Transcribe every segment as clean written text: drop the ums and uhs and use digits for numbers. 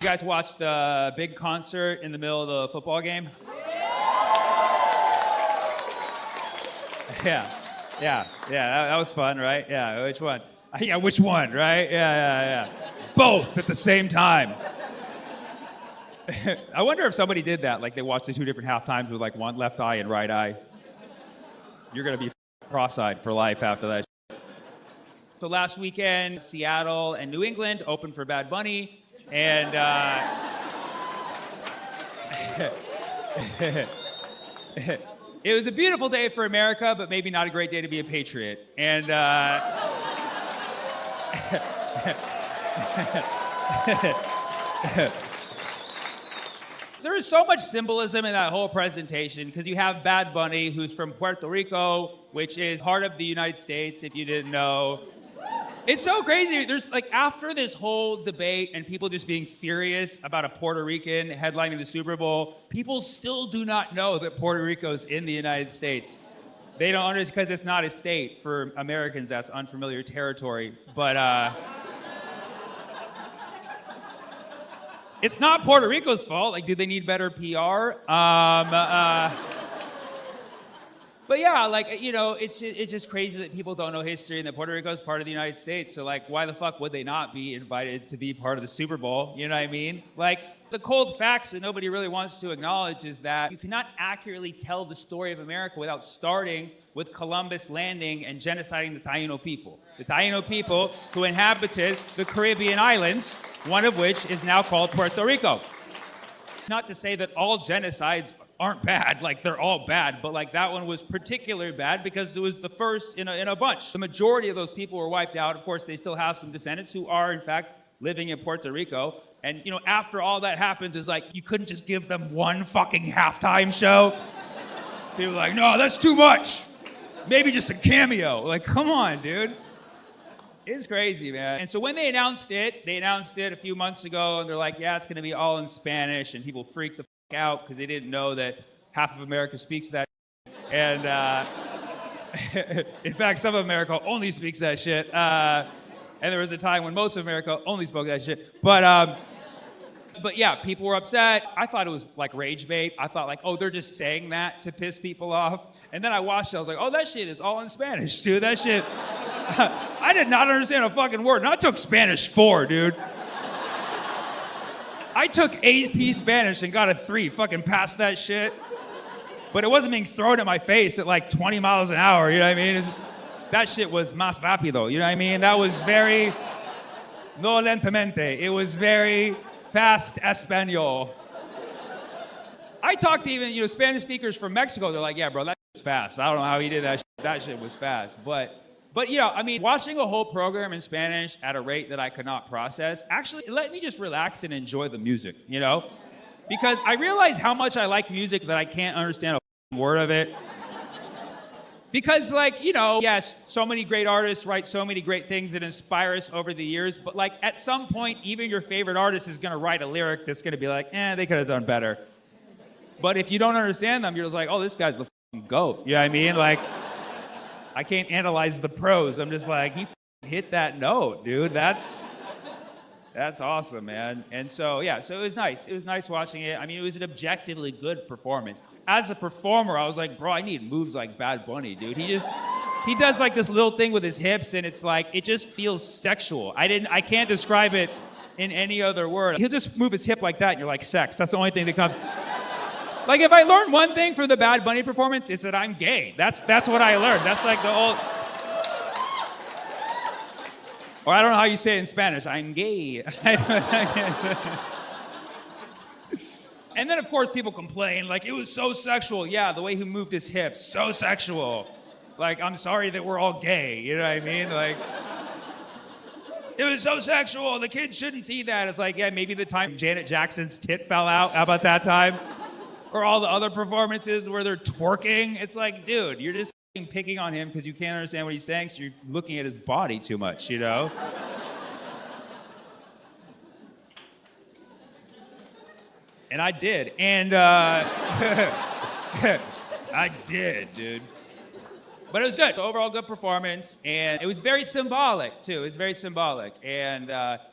You guys watched the big concert in the middle of the football game? Yeah, that was fun, right? Yeah, which one? Yeah, which one, right? Yeah. Both at the same time. I wonder if somebody did that, like they watched the two different half times with like one left eye and right eye. You're gonna be cross-eyed for life after that. So last weekend, Seattle and New England opened for Bad Bunny, and it was a beautiful day for America, but maybe not a great day to be a patriot. And there is so much symbolism in that whole presentation because you have Bad Bunny, who's from Puerto Rico, which is part of the United States, if you didn't know. It's so crazy. There's like, after this whole debate and people just being furious about a Puerto Rican headlining the Super Bowl, people still do not know that Puerto Rico's in the United States. They don't understand because it's not a state. For Americans, that's unfamiliar territory. But it's not Puerto Rico's fault. Like, do they need better PR? But yeah, like, you know, it's just crazy that people don't know history and that Puerto Rico is part of the United States. So like, why the fuck would they not be invited to be part of the Super Bowl? You know what I mean? Like, the cold facts that nobody really wants to acknowledge is that you cannot accurately tell the story of America without starting with Columbus landing and genociding the Taino people. The Taino people who inhabited the Caribbean islands, one of which is now called Puerto Rico. Not to say that all genocides aren't bad, like they're all bad, but like that one was particularly bad because it was the first in a bunch. The majority of those people were wiped out. Of course, they still have some descendants who are in fact living in Puerto Rico. And you know, after all that happens, is like, you couldn't just give them one fucking halftime show. People are like, no, that's too much. Maybe just a cameo. Like, come on, dude. It's crazy, man. And so when they announced it a few months ago, and they're like, yeah, it's gonna be all in Spanish, and people freaked the out because they didn't know that half of America speaks that. And in fact, some of America only speaks that shit. And there was a time when most of America only spoke that shit. But yeah, people were upset. I thought it was like rage bait. I thought like, oh, they're just saying that to piss people off. And then I watched it. I was like, oh, that shit is all in Spanish, dude. That shit. I did not understand a fucking word. And I took Spanish 4, dude. I took AP Spanish and got a 3, fucking passed that shit. But it wasn't being thrown at my face at like 20 miles an hour, you know what I mean? It's just, that shit was más rápido, you know what I mean? That was very, no lentamente. It was very fast Espanol. I talked to even, Spanish speakers from Mexico. They're like, yeah, bro, that was fast. I don't know how he did that shit. That shit was fast. But I mean, watching a whole program in Spanish at a rate that I could not process, actually let me just relax and enjoy the music, Because I realize how much I like music that I can't understand a word of it. Because yes, so many great artists write so many great things that inspire us over the years, but like at some point, even your favorite artist is gonna write a lyric that's gonna be like, they could have done better. But if you don't understand them, you're just like, oh, this guy's the f***ing GOAT. You know what I mean? Like, I can't analyze the prose. I'm just like, he hit that note, dude. That's awesome, man. And so, yeah, so it was nice. It was nice watching it. I mean, it was an objectively good performance. As a performer, I was like, bro, I need moves like Bad Bunny, dude. He does like this little thing with his hips, and it's like, it just feels sexual. I can't describe it in any other word. He'll just move his hip like that, and you're like, sex. That's the only thing that comes. Like, if I learned one thing from the Bad Bunny performance, it's that I'm gay. That's what I learned. That's like the old... Or I don't know how you say it in Spanish. I'm gay. And then, of course, people complain, like, it was so sexual. Yeah, the way he moved his hips, so sexual. Like, I'm sorry that we're all gay. You know what I mean? Like, it was so sexual. The kids shouldn't see that. It's like, yeah, maybe the time Janet Jackson's tit fell out. How about that time? Or all the other performances where they're twerking. It's like, dude, you're just picking on him because you can't understand what he's saying, so you're looking at his body too much, And I did. And I did, dude. But it was good. Overall good performance. And it was very symbolic, too. It was very symbolic. And,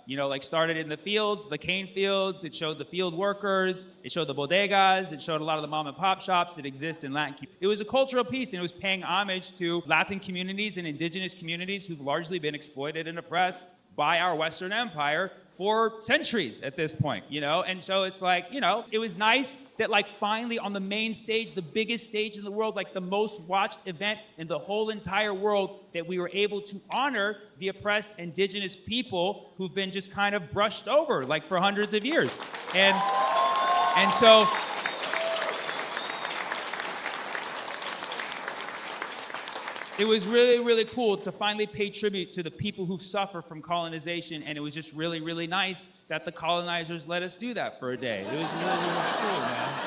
like started in the fields, the cane fields. It showed the field workers. It showed the bodegas. It showed a lot of the mom and pop shops that exist in Latin. It was a cultural piece, and it was paying homage to Latin communities and indigenous communities who've largely been exploited and oppressed by our Western Empire for centuries at this point, And so it's like, it was nice that like finally on the main stage, the biggest stage in the world, like the most watched event in the whole entire world, that we were able to honor the oppressed indigenous people who've been just kind of brushed over like for hundreds of years. And so it was really, really cool to finally pay tribute to the people who suffer from colonization, and it was just really, really nice that the colonizers let us do that for a day. It was really, really cool, man.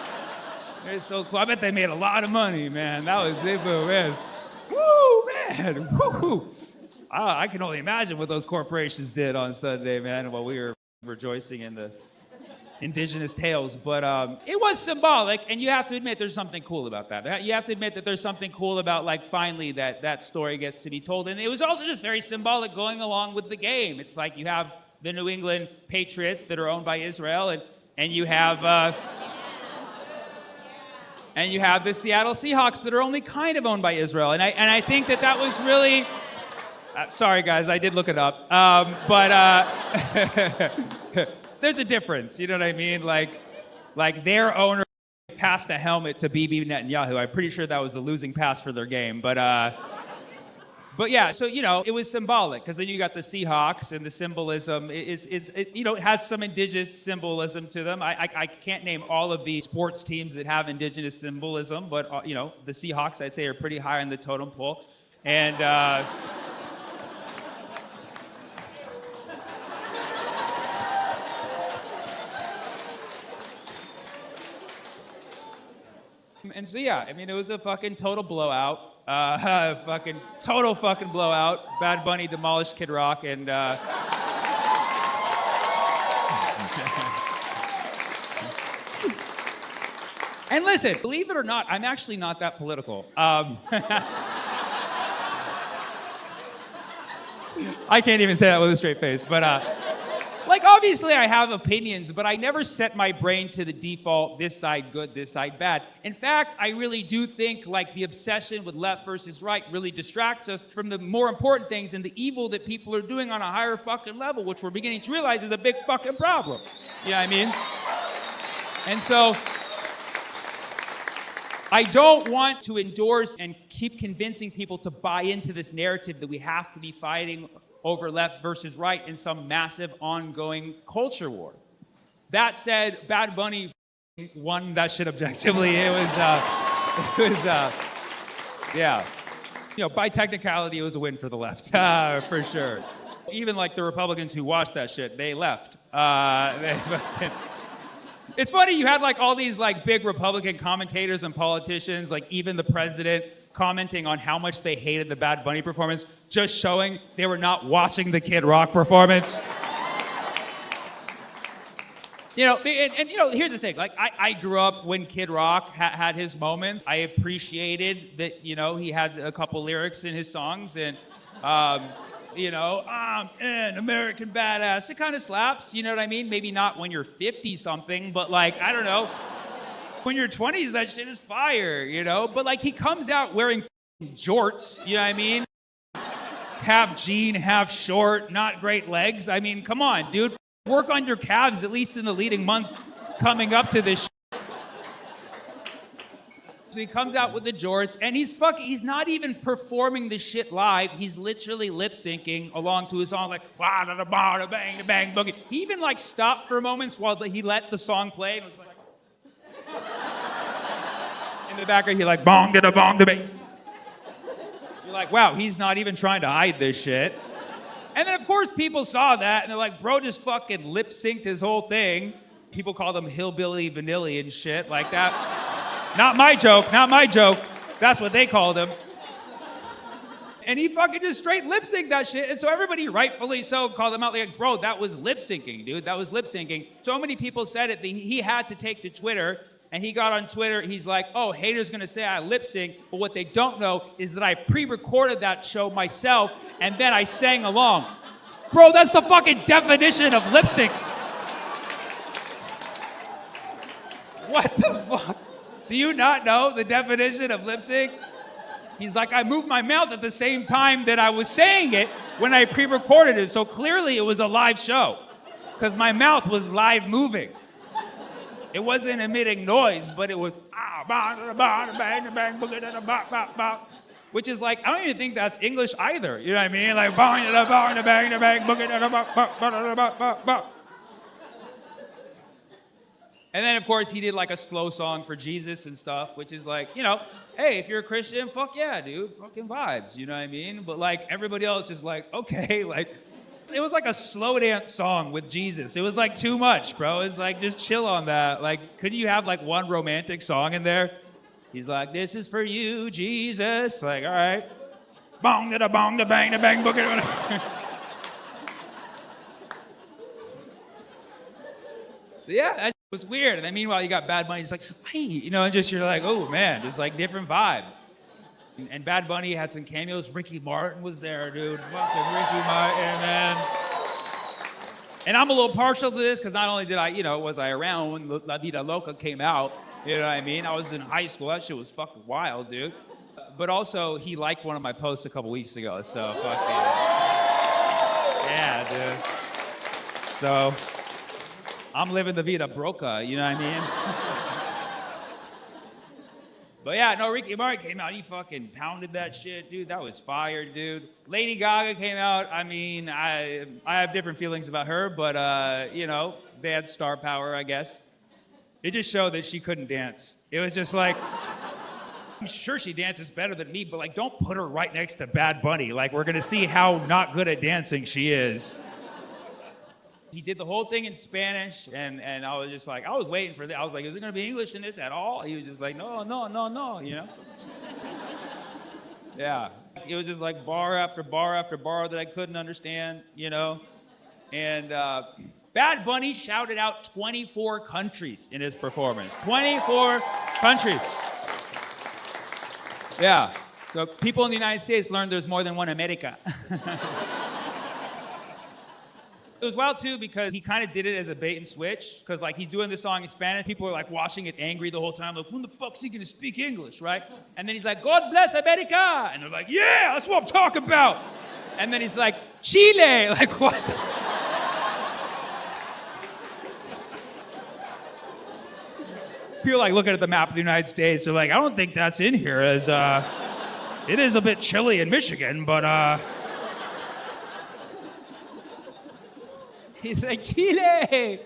It was so cool. I bet they made a lot of money, man. That was it, man. Woo, man. Woo. I can only imagine what those corporations did on Sunday, man, while we were rejoicing in the indigenous tales, but it was symbolic, and you have to admit there's something cool about that. You have to admit that there's something cool about like finally that story gets to be told, and it was also just very symbolic going along with the game. It's like you have the New England Patriots that are owned by Israel, and you have the Seattle Seahawks that are only kind of owned by Israel, and I think that was really. Sorry guys, I did look it up, but. There's a difference, you know what I mean? Like their owner passed the helmet to Bibi Netanyahu. I'm pretty sure that was the losing pass for their game, but yeah. So it was symbolic because then you got the Seahawks and the symbolism. It has some indigenous symbolism to them. I can't name all of the sports teams that have indigenous symbolism, but the Seahawks I'd say are pretty high on the totem pole, and. And so, yeah, I mean, it was a fucking total blowout. Total fucking blowout. Bad Bunny demolished Kid Rock, and... And listen, believe it or not, I'm actually not that political. I can't even say that with a straight face, but... obviously I have opinions, but I never set my brain to the default, this side good, this side bad. In fact, I really do think, the obsession with left versus right really distracts us from the more important things and the evil that people are doing on a higher fucking level, which we're beginning to realize is a big fucking problem. You know what I mean? And so, I don't want to endorse and keep convincing people to buy into this narrative that we have to be fighting over left versus right in some massive ongoing culture war. That said, Bad Bunny won that shit objectively. Yeah. By technicality, it was a win for the left, for sure. Even the Republicans who watched that shit, they left. It's funny, you had all these big Republican commentators and politicians, even the president, commenting on how much they hated the Bad Bunny performance, just showing they were not watching the Kid Rock performance. Here's the thing. I grew up when Kid Rock had his moments. I appreciated that, he had a couple lyrics in his songs, and, I'm an American badass. It kind of slaps, you know what I mean? Maybe not when you're 50-something, but I don't know. When you're 20s, that shit is fire, But he comes out wearing jorts, you know what I mean? Half jean, half short, not great legs. I mean, come on, dude. Work on your calves at least in the leading months coming up to this shit. So he comes out with the jorts, and he's not even performing the shit live. He's literally lip syncing along to his song, wah da da ba da bang da bang boogie. He even stopped for moments while he let the song play and was in the background, he bong da da bong da bang. You're wow, he's not even trying to hide this shit. And then of course people saw that and they're bro just fucking lip synced his whole thing. People call them hillbilly vanilla and shit like that. Not my joke. That's what they called him. And he fucking just straight lip synced that shit. And so everybody, rightfully so, called him out bro, that was lip syncing, dude. That was lip syncing. So many people said it that he had to take to Twitter And he got on Twitter, he's like, oh, haters gonna say I lip sync, but what they don't know is that I pre-recorded that show myself and then I sang along. Bro, that's the fucking definition of lip sync. What the fuck? Do you not know the definition of lip sync? He's like, I moved my mouth at the same time that I was saying it when I pre-recorded it, so clearly it was a live show, because my mouth was live moving. It wasn't emitting noise, but it was which is like, I don't even think that's English either. You know what I mean? Like and then of course he did like a slow song for Jesus and stuff, which is like, you know, hey, if you're a Christian, fuck yeah, dude, fucking vibes, you know what I mean? But like everybody else is like, okay, like it was like a slow dance song with Jesus. It was like too much, bro. It's like, just chill on that. Like, couldn't you have like one romantic song in there? He's like, this is for you, Jesus. Like, all right. Bong, da bong, da bang, da bang, book it. So yeah, that was weird. And then meanwhile, you got Bad Bunny. It's like, hey, you know, and just you're like, oh man, just like different vibe. And Bad Bunny had some cameos. Ricky Martin was there, dude. Fucking Ricky Martin, man. And I'm a little partial to this because not only did I, you know, was I around when La Vida Loca came out, you know what I mean? I was in high school. That shit was fucking wild, dude. But also, he liked one of my posts a couple weeks ago, so fuck yeah, dude. So, I'm living the Vida Broca, you know what I mean? But yeah, no, Ricky Martin came out. He fucking pounded that shit, dude. That was fire, dude. Lady Gaga came out. I mean, I have different feelings about her, but, you know, they had star power, I guess. It just showed that she couldn't dance. It was just like, I'm sure she dances better than me, but like, don't put her right next to Bad Bunny. Like, we're gonna see how not good at dancing she is. He did the whole thing in Spanish, and I was just like, I was waiting for that. I was like, is it gonna be English in this at all? He was just like, no, you know? Yeah, it was just like bar after bar after bar that I couldn't understand, you know? And Bad Bunny shouted out 24 countries in his performance. 24 countries. Yeah, so people in the United States learned there's more than one America. It was wild too because he kind of did it as a bait and switch, because like he's doing this song in Spanish, people are like watching it angry the whole time, like, when the fuck's he gonna speak English, right? And then he's like, God bless America! And they're like, yeah, that's what I'm talking about! And then he's like, Chile! Like, what? People like looking at the map of the United States, they're like, I don't think that's in here, as it is a bit chilly in Michigan, but he's like, Chile,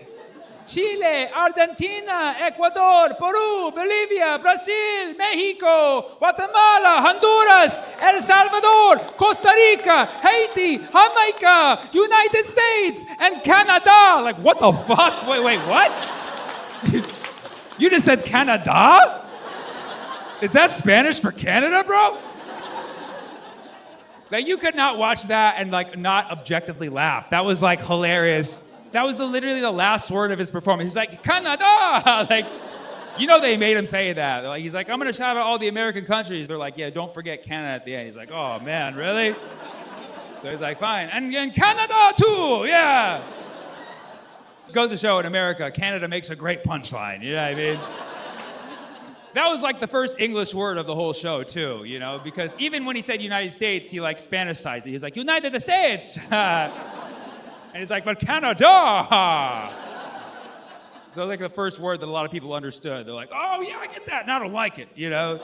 Argentina, Ecuador, Peru, Bolivia, Brazil, Mexico, Guatemala, Honduras, El Salvador, Costa Rica, Haiti, Jamaica, United States, and Canada. Like, what the fuck? Wait, what? You just said Canada? Is that Spanish for Canada, bro? Like, you could not watch that and like not objectively laugh. That was like hilarious. That was literally the last word of his performance. He's like, Canada! Like, you know they made him say that. Like, he's like, I'm gonna shout out all the American countries. They're like, yeah, don't forget Canada at the end. He's like, oh man, really? So he's like, fine. And Canada too, yeah. Goes to show in America, Canada makes a great punchline, you know what I mean? That was like the first English word of the whole show too, you know, because even when he said United States, he like Spanishized it. He's like, United States! And he's like, but Canada! So like the first word that a lot of people understood. They're like, oh yeah, I get that, and I don't like it, you know?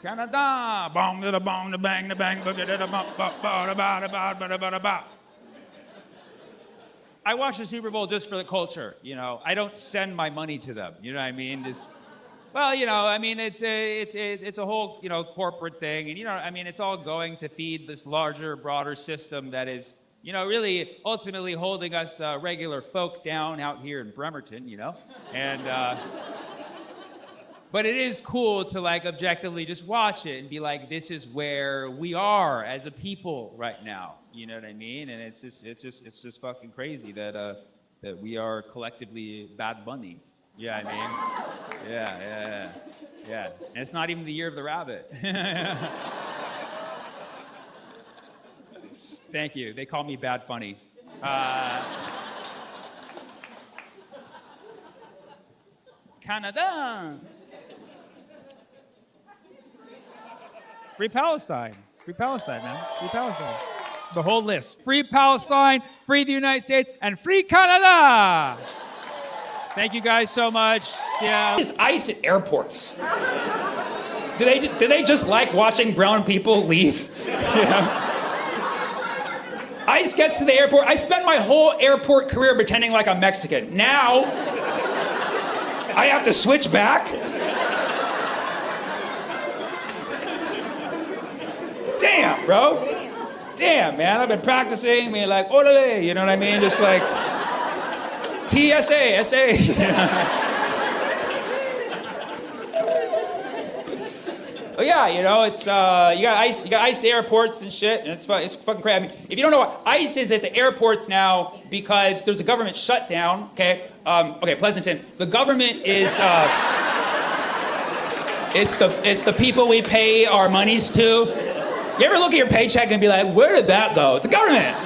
Canada! Bong da bong da bang da bang da da ba. I watch the Super Bowl just for the culture, you know. I don't send my money to them, you know what I mean? Just, well, you know, I mean, it's a whole, you know, corporate thing, and you know, I mean, it's all going to feed this larger, broader system that is, you know, really ultimately holding us regular folk down out here in Bremerton, you know, and. But it is cool to like objectively just watch it and be like, this is where we are as a people right now. You know what I mean? And it's just fucking crazy that that we are collectively Bad Bunny. Yeah, I mean, yeah. And it's not even the year of the rabbit. Thank you. They call me Bad Funny. Canada. Free Palestine. Free Palestine, man. Free Palestine. The whole list. Free Palestine, free the United States, and free Canada. Thank you guys so much. See ya. Is ICE at airports? Do they just like watching brown people leave? You know? ICE gets to the airport. I spent my whole airport career pretending like I'm Mexican. Now, I have to switch back? Damn, bro. Damn, man. I've been practicing, being like, orale, you know what I mean? Just like, TSA, SA. You know? Oh yeah, you know, it's you got ICE airports and shit, and it's fucking crazy. I mean, if you don't know what ICE is at the airports now, because there's a government shutdown. Okay, Pleasanton. The government is it's the people we pay our monies to. You ever look at your paycheck and be like, where did that go? The government.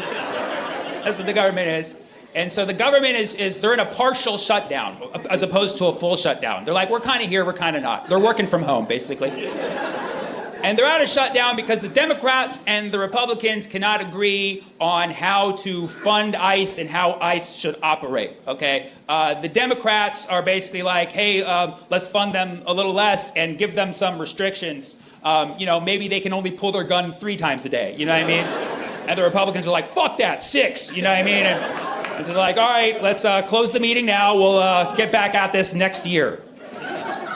That's what the government is. And so the government is they're in a partial shutdown as opposed to a full shutdown. They're like, we're kind of here, we're kind of not. They're working from home, basically. And they're out of shutdown because the Democrats and the Republicans cannot agree on how to fund ICE and how ICE should operate, okay? The Democrats are basically like, hey, let's fund them a little less and give them some restrictions. You know, maybe they can only pull their gun 3 times a day, you know what I mean? And the Republicans are like, fuck that, 6, you know what I mean? And so they're like, all right, let's close the meeting now. We'll get back at this next year.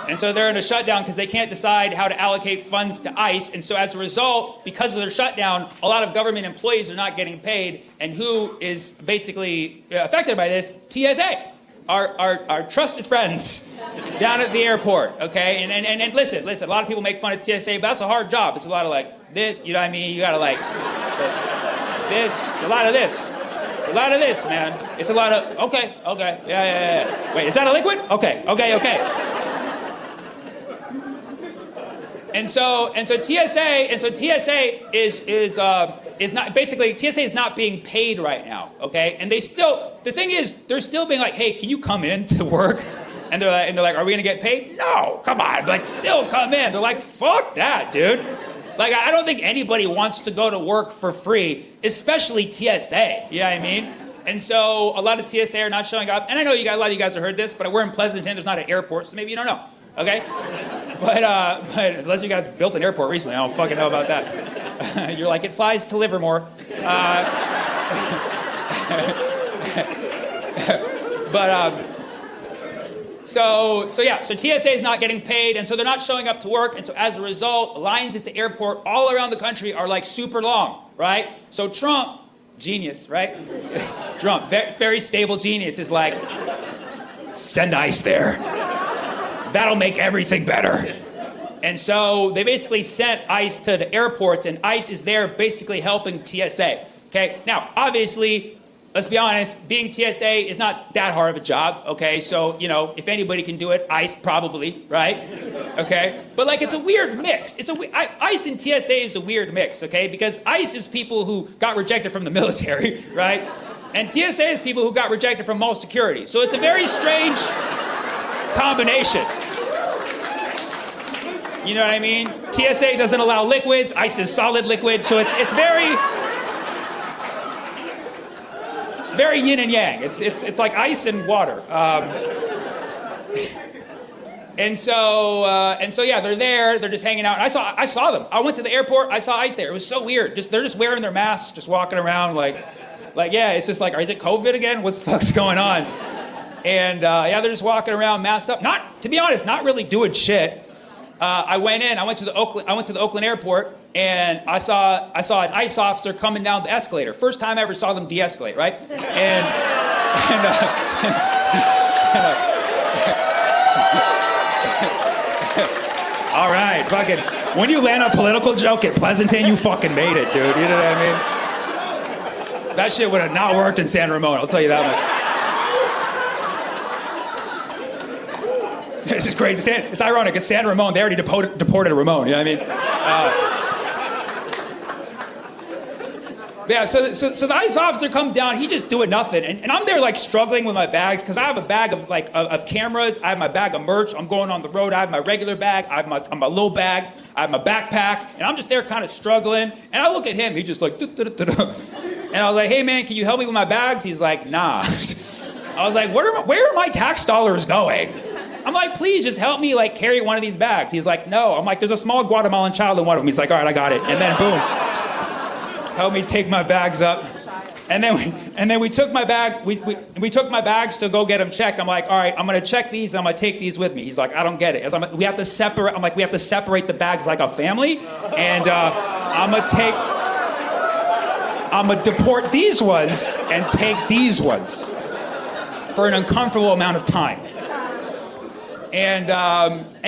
And so they're in a shutdown because they can't decide how to allocate funds to ICE. And so as a result, because of their shutdown, a lot of government employees are not getting paid. And who is basically affected by this? TSA, our trusted friends down at the airport, okay? And listen, a lot of people make fun of TSA, but that's a hard job. It's a lot of like this, you know what I mean? You gotta like this, a lot of this. A lot of this, man. It's a lot of, okay, yeah. Wait, is that a liquid? Okay. And so TSA is not, basically, TSA is not being paid right now, okay? And the thing is, they're still being like, hey, can you come in to work? And they're like, are we gonna get paid? No, come on, like, still come in. They're like, fuck that, dude. Like, I don't think anybody wants to go to work for free, especially TSA, you know what I mean? And so a lot of TSA are not showing up. And I know a lot of you guys have heard this, but we're in Pleasanton, there's not an airport, so maybe you don't know, okay? But unless you guys built an airport recently, I don't fucking know about that. You're like, it flies to Livermore. So TSA is not getting paid, and so they're not showing up to work, and so as a result, lines at the airport all around the country are like super long, right? So Trump, genius, right? Trump, very stable genius, is like, send ICE there. That'll make everything better. And so they basically sent ICE to the airports, and ICE is there basically helping TSA, okay? Now, obviously, let's be honest, being TSA is not that hard of a job, okay? So, you know, if anybody can do it, ICE probably, right? Okay? But, like, it's a weird mix. ICE and TSA is a weird mix, okay? Because ICE is people who got rejected from the military, right? And TSA is people who got rejected from mall security. So it's a very strange combination. You know what I mean? TSA doesn't allow liquids, ICE is solid liquid, so it's very... It's very yin and yang. It's like ice and water. And so yeah, they're there. They're just hanging out. And I saw them. I went to the airport. I saw ICE there. It was so weird. They're just wearing their masks, just walking around like yeah. It's just like, is it COVID again? What the fuck's going on? And yeah, they're just walking around masked up. To be honest, not really doing shit. I went to the Oakland airport, and I saw an ICE officer coming down the escalator. First time I ever saw them de-escalate, right? All right, fucking, when you land a political joke at Pleasanton, you fucking made it, dude. You know what I mean? That shit would have not worked in San Ramon, I'll tell you that much. It's just crazy. It's ironic. It's San Ramon. They already deported Ramon. You know what I mean? Yeah, so the ICE officer comes down, he's just doing nothing. And I'm there like struggling with my bags because I have a bag of of cameras, I have my bag of merch, I'm going on the road, I have my regular bag, I have my little bag, I have my backpack, and I'm just there kind of struggling. And I look at him, he's just like, "Duh-duh-duh-duh-duh." And I was like, hey man, can you help me with my bags? He's like, nah. I was like, where are my tax dollars going? I'm like, please just help me like carry one of these bags. He's like, no. I'm like, there's a small Guatemalan child in one of them. He's like, all right, I got it. And then boom. Help me take my bags up. And then we took my bag, we took my bags to go get them checked. I'm like, all right, I'm gonna check these and I'm gonna take these with me. He's like, I don't get it. We have to separate, I'm like, we have to separate the bags like a family. And I'm gonna deport these ones and take these ones for an uncomfortable amount of time. And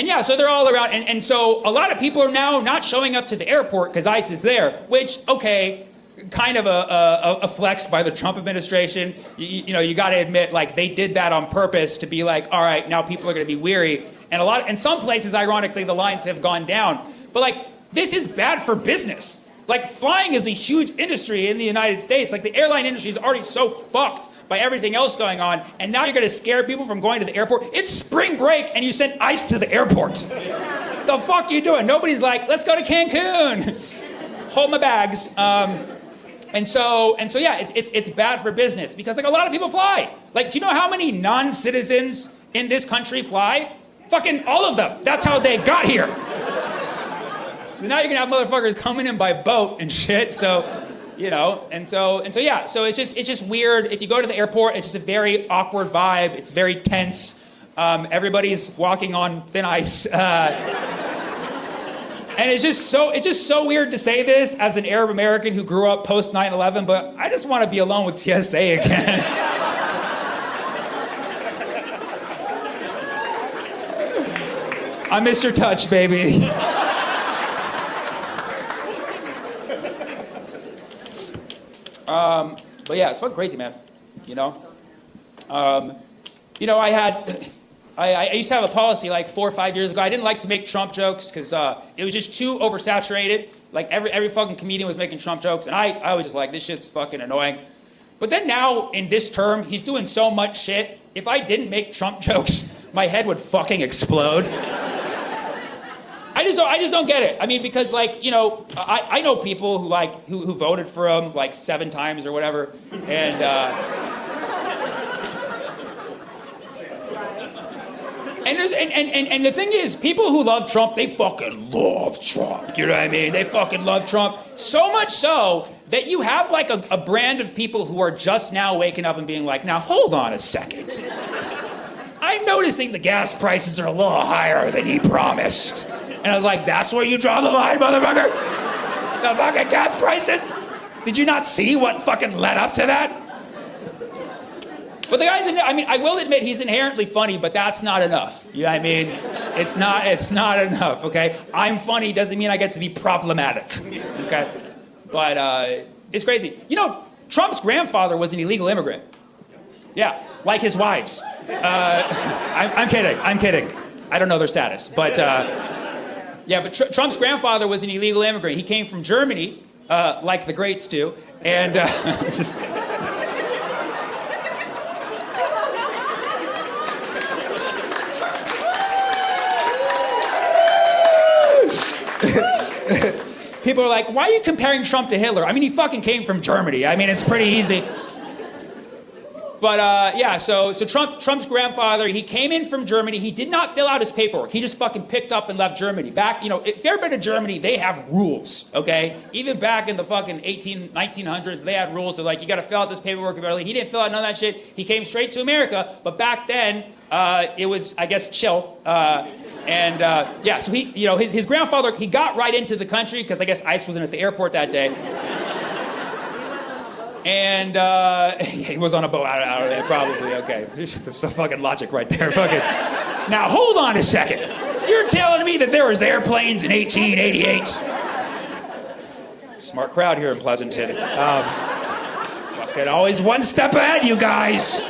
yeah, so they're all around. And so a lot of people are now not showing up to the airport because ICE is there, which, okay, kind of a flex by the Trump administration. You got to admit, like, they did that on purpose to be like, all right, now people are going to be weary. And in some places, ironically, the lines have gone down. But, like, this is bad for business. Like, flying is a huge industry in the United States. Like, the airline industry is already so fucked by everything else going on, and now you're going to scare people from going to the airport. It's spring break, and you sent ICE to the airport. The fuck are you doing? Nobody's like, let's go to Cancun. Hold my bags. And so yeah, it's bad for business because like a lot of people fly. Like, do you know how many non-citizens in this country fly? Fucking all of them. That's how they got here. So now you're gonna have motherfuckers coming in by boat and shit. So. And so yeah, so it's just weird. If you go to the airport, it's just a very awkward vibe. It's very tense. Everybody's walking on thin ice. And it's just so weird to say this as an Arab American who grew up post 9/11, but I just want to be alone with TSA again. I miss your touch, baby. But yeah, it's fucking crazy, man. I used to have a policy like 4 or 5 years ago. I didn't like to make Trump jokes because it was just too oversaturated. Like every fucking comedian was making Trump jokes, and I was just like, this shit's fucking annoying. But then now in this term, he's doing so much shit. If I didn't make Trump jokes, my head would fucking explode. I just don't get it. I mean, because like, I know people who voted for him like 7 times or whatever, and the thing is, people who love Trump, they fucking love Trump. You know what I mean? They fucking love Trump so much so that you have like a brand of people who are just now waking up and being like, now hold on a second. I'm noticing the gas prices are a little higher than he promised. And I was like, that's where you draw the line, motherfucker? The fucking gas prices? Did you not see what fucking led up to that? But the guy's, I will admit he's inherently funny, but that's not enough. You know what I mean? It's not enough, okay? I'm funny doesn't mean I get to be problematic, okay? But it's crazy. Trump's grandfather was an illegal immigrant. Yeah, like his wives. I'm kidding. I don't know their status, but yeah, but Trump's grandfather was an illegal immigrant. He came from Germany, like the greats do, and just... People are like, why are you comparing Trump to Hitler? I mean, he fucking came from Germany. I mean, it's pretty easy. But yeah, so Trump's grandfather, he came in from Germany. He did not fill out his paperwork. He just fucking picked up and left Germany. Back, if you've ever been to Germany, they have rules, okay? Even back in the fucking 1900s, they had rules. They're like, you got to fill out this paperwork. He didn't fill out none of that shit. He came straight to America. But back then, it was, I guess, chill. Yeah, so he, his grandfather, he got right into the country because I guess ICE wasn't at the airport that day. And he was on a boat out of there, probably. Okay, there's some fucking logic right there. Fucking. Now hold on a second. You're telling me that there was airplanes in 1888? Smart crowd here in Pleasanton. Fucking always one step ahead, you guys.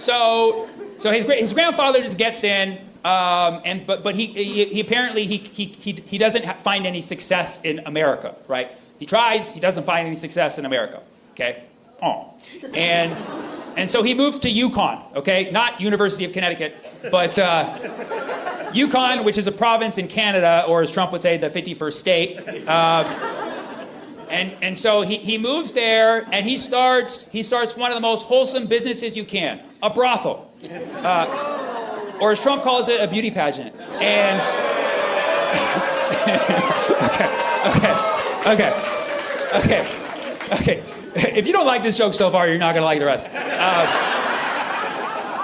So his grandfather just gets in. But he apparently he doesn't find any success in America, right? He tries, he doesn't find any success in America, okay? Oh. And so he moves to Yukon, okay? Not University of Connecticut, but Yukon, which is a province in Canada, or as Trump would say, the 51st state. And so he moves there, and he starts one of the most wholesome businesses you can, a brothel. Or as Trump calls it, a beauty pageant. And okay. If you don't like this joke so far, you're not gonna like the rest.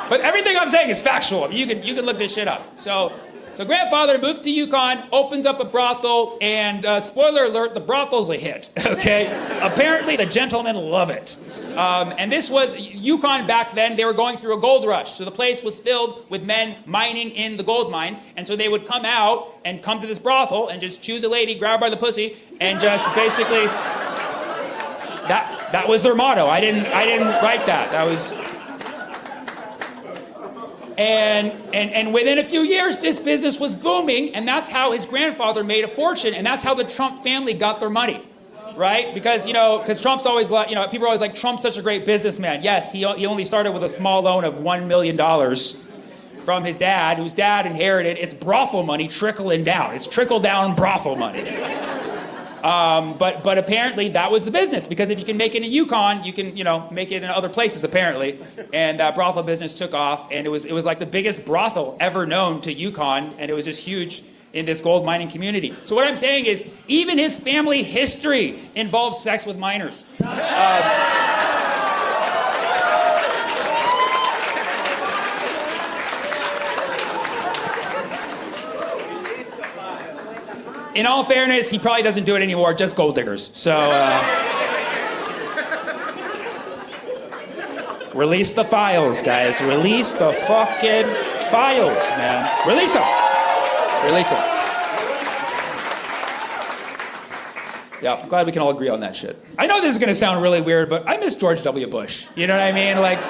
But everything I'm saying is factual. I mean, you can look this shit up. So grandfather moves to Yukon, opens up a brothel, and spoiler alert, the brothel's a hit. Okay, apparently the gentlemen love it. And this was Yukon back then. They were going through a gold rush, so the place was filled with men mining in the gold mines. And so they would come out and come to this brothel and just choose a lady, grab her by the pussy, and just basically that was their motto. I didn't write that. That was. And within a few years, this business was booming, and that's how his grandfather made a fortune, and that's how the Trump family got their money. Right? Because Trump's always like, people are always like, Trump's such a great businessman. Yes, he only started with a small loan of $1 million from his dad, whose dad inherited. It's brothel money trickling down. It's trickle-down brothel money. But apparently that was the business, because if you can make it in Yukon, you can, make it in other places, apparently. And that brothel business took off, and it was like the biggest brothel ever known to Yukon, and it was just huge in this gold mining community. So what I'm saying is, even his family history involves sex with minors. In all fairness, he probably doesn't do it anymore, just gold diggers. So, release the files, guys. Release the fucking files, man. Release them. Release them. Yeah, I'm glad we can all agree on that shit. I know this is gonna sound really weird, but I miss George W. Bush. You know what I mean? Like,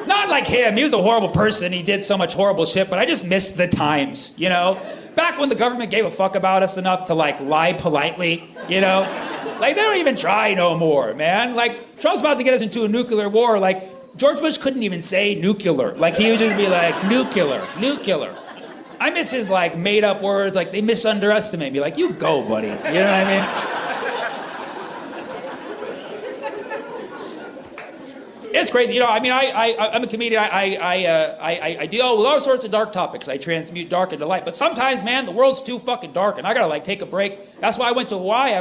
not like him. He was a horrible person. He did so much horrible shit, but I just miss the times, Back when the government gave a fuck about us enough to, like, lie politely, Like, they don't even try no more, man. Like, Trump's about to get us into a nuclear war. Like, George Bush couldn't even say nuclear. Like, he would just be like, nuclear. I miss his, like, made-up words, like, they misunderestimate me. Like, you go, buddy. You know what I mean? It's crazy. I'm a comedian. I deal with all sorts of dark topics. I transmute dark into light. But sometimes, man, the world's too fucking dark, and I gotta, like, take a break. That's why I went to Hawaii.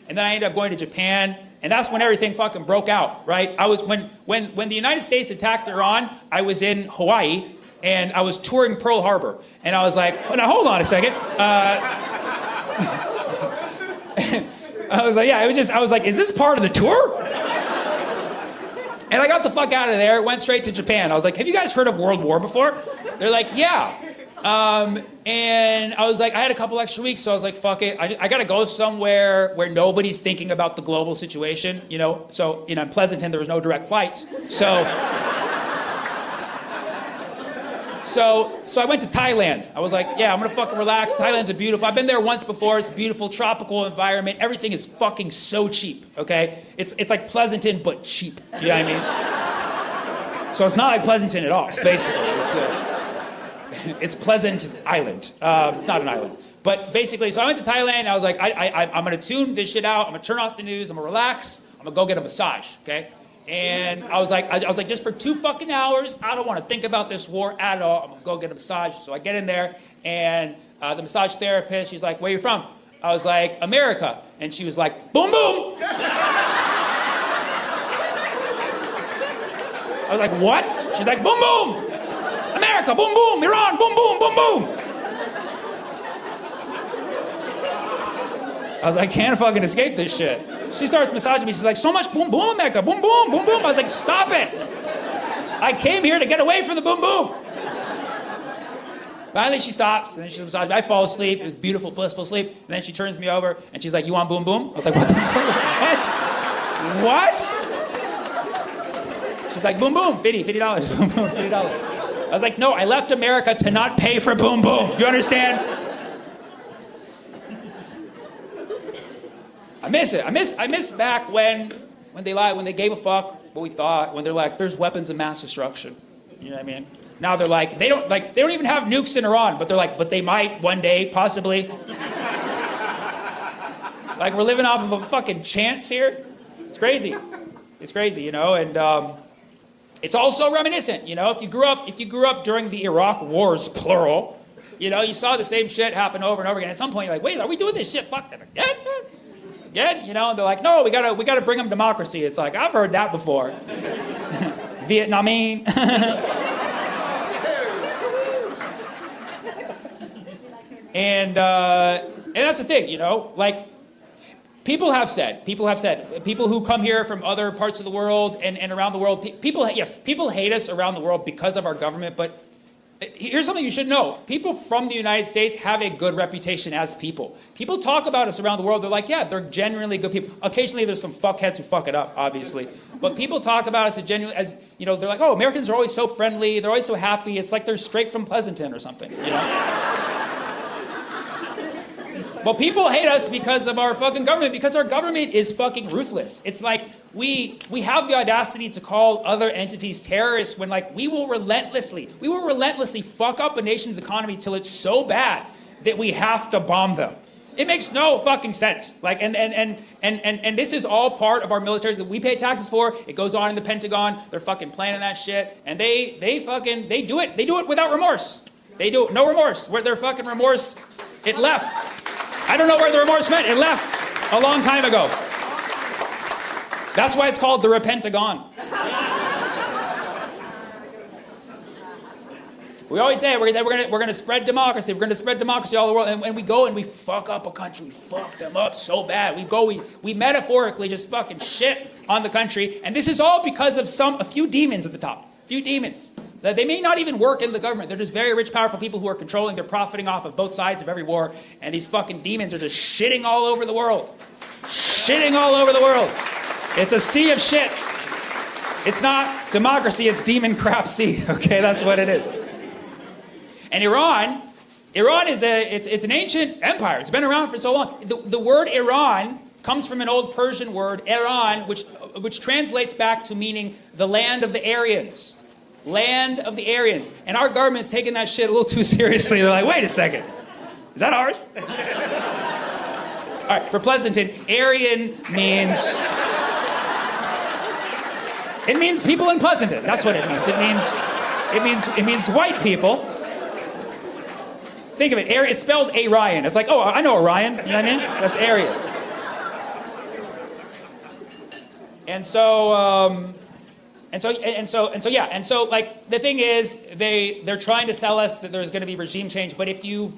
And then I ended up going to Japan. And that's when everything fucking broke out, right? I was when the United States attacked Iran, I was in Hawaii. And I was touring Pearl Harbor. And I was like, oh, now hold on a second. I was like, I was like, is this part of the tour? And I got the fuck out of there, went straight to Japan. I was like, have you guys heard of World War before? They're like, yeah. And I was like, I had a couple extra weeks, so I was like, fuck it. I gotta go somewhere where nobody's thinking about the global situation, So, in Pleasanton, there was no direct flights. So I went to Thailand. I was like, yeah, I'm gonna fucking relax. Thailand's beautiful. I've been there once before. It's a beautiful tropical environment. Everything is fucking so cheap, okay? It's like Pleasanton, but cheap. You know what I mean? So it's not like Pleasanton at all, basically. It's Pleasant Island. It's not an island. But basically, so I went to Thailand. I was like, I'm gonna tune this shit out. I'm gonna turn off the news. I'm gonna relax. I'm gonna go get a massage, okay? And I was like, just for 2 fucking hours, I don't want to think about this war at all. I'm gonna go get a massage. So I get in there, and the massage therapist, she's like, where are you from? I was like, America. And she was like, boom, boom. I was like, what? She's like, boom, boom. America, boom, boom. Iran, boom, boom, boom, boom. I was like, can't fucking escape this shit. She starts massaging me. She's like, so much boom, boom, America. Boom, boom, boom, boom. I was like, stop it. I came here to get away from the boom, boom. Finally, she stops, and then she massages me. I fall asleep. It was beautiful, blissful sleep. And then she turns me over, and she's like, you want boom, boom? I was like, what the fuck? What? She's like, boom, boom, $50. Boom, boom, $50. I was like, no, I left America to not pay for boom boom. Do you understand? I miss it. I miss back when they lied, when they gave a fuck what we thought, when they're like, there's weapons of mass destruction. You know what I mean? Now they're like, they don't even have nukes in Iran, but they're like, but they might one day, possibly. Like, we're living off of a fucking chance here. It's crazy. It's crazy, you know, and it's also reminiscent, you know, if you grew up during the Iraq wars, plural, you know, you saw the same shit happen over and over again. At some point, you're like, wait, are we doing this shit fuck again? Again? You know, and they're like, no, we gotta bring them democracy. It's like, I've heard that before. Vietnamese. And that's the thing, you know, like, people who come here from other parts of the world and around the world, people hate us around the world because of our government, but here's something you should know. People from the United States have a good reputation as people. People talk about us around the world, they're like, yeah, they're genuinely good people. Occasionally there's some fuckheads who fuck it up, obviously. But people talk about us as you know, they're like, oh, Americans are always so friendly, they're always so happy, it's like they're straight from Pleasanton or something, you know? Well, people hate us because of our fucking government, because our government is fucking ruthless. It's like we have the audacity to call other entities terrorists when, like, we will relentlessly fuck up a nation's economy till it's so bad that we have to bomb them. It makes no fucking sense. Like, and this is all part of our military that we pay taxes for. It goes on in the Pentagon. They're fucking planning that shit, and they do it. They do it without remorse. They do it, no remorse. Where their fucking remorse, it left. I don't know where the remorse went. It left a long time ago. That's why it's called the Repentagon. We always say we're gonna spread democracy. We're gonna spread democracy all over the world, and we go and we fuck up a country. We fuck them up so bad. We metaphorically just fucking shit on the country, and this is all because of a few demons at the top. A few demons. They may not even work in the government. They're just very rich, powerful people who are controlling. They're profiting off of both sides of every war. And these fucking demons are just shitting all over the world. Shitting all over the world. It's a sea of shit. It's not democracy, it's demon crap sea. Okay, that's what it is. And Iran is it's an ancient empire. It's been around for so long. The word Iran comes from an old Persian word, Iran, which translates back to meaning the land of the Aryans. Land of the Aryans. And our government's taking that shit a little too seriously. They're like, wait a second. Is that ours? All right, for Pleasanton, Aryan means... It means people in Pleasanton. That's what it means. It means white people. Think of it. It's spelled Aryan. It's like, oh, I know Orion. You know what I mean? That's Aryan. And so, like, the thing is, they're trying to sell us that there's going to be regime change. But if you've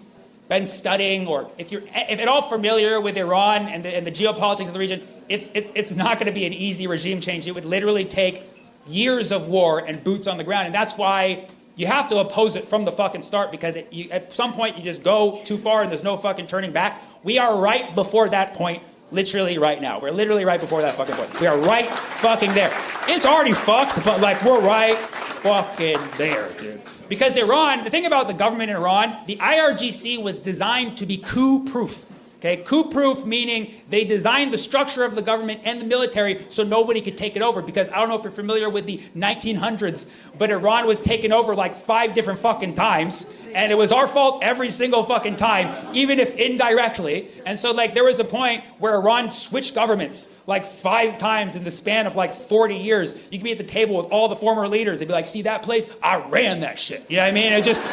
been studying, or if at all familiar with Iran and the geopolitics of the region, it's not going to be an easy regime change. It would literally take years of war and boots on the ground, and that's why you have to oppose it from the fucking start, because at some point you just go too far and there's no fucking turning back. We are right before that point. Literally right now. We're literally right before that fucking point. We are right fucking there. It's already fucked, but, like, we're right fucking there, dude. Because Iran, the thing about the government in Iran, the IRGC was designed to be coup-proof. Okay, coup-proof meaning they designed the structure of the government and the military so nobody could take it over. Because I don't know if you're familiar with the 1900s, but Iran was taken over like 5 different fucking times. And it was our fault every single fucking time, even if indirectly. And so, like, there was a point where Iran switched governments like 5 times in the span of like 40 years. You could be at the table with all the former leaders. They'd be like, see that place? I ran that shit. You know what I mean? It just...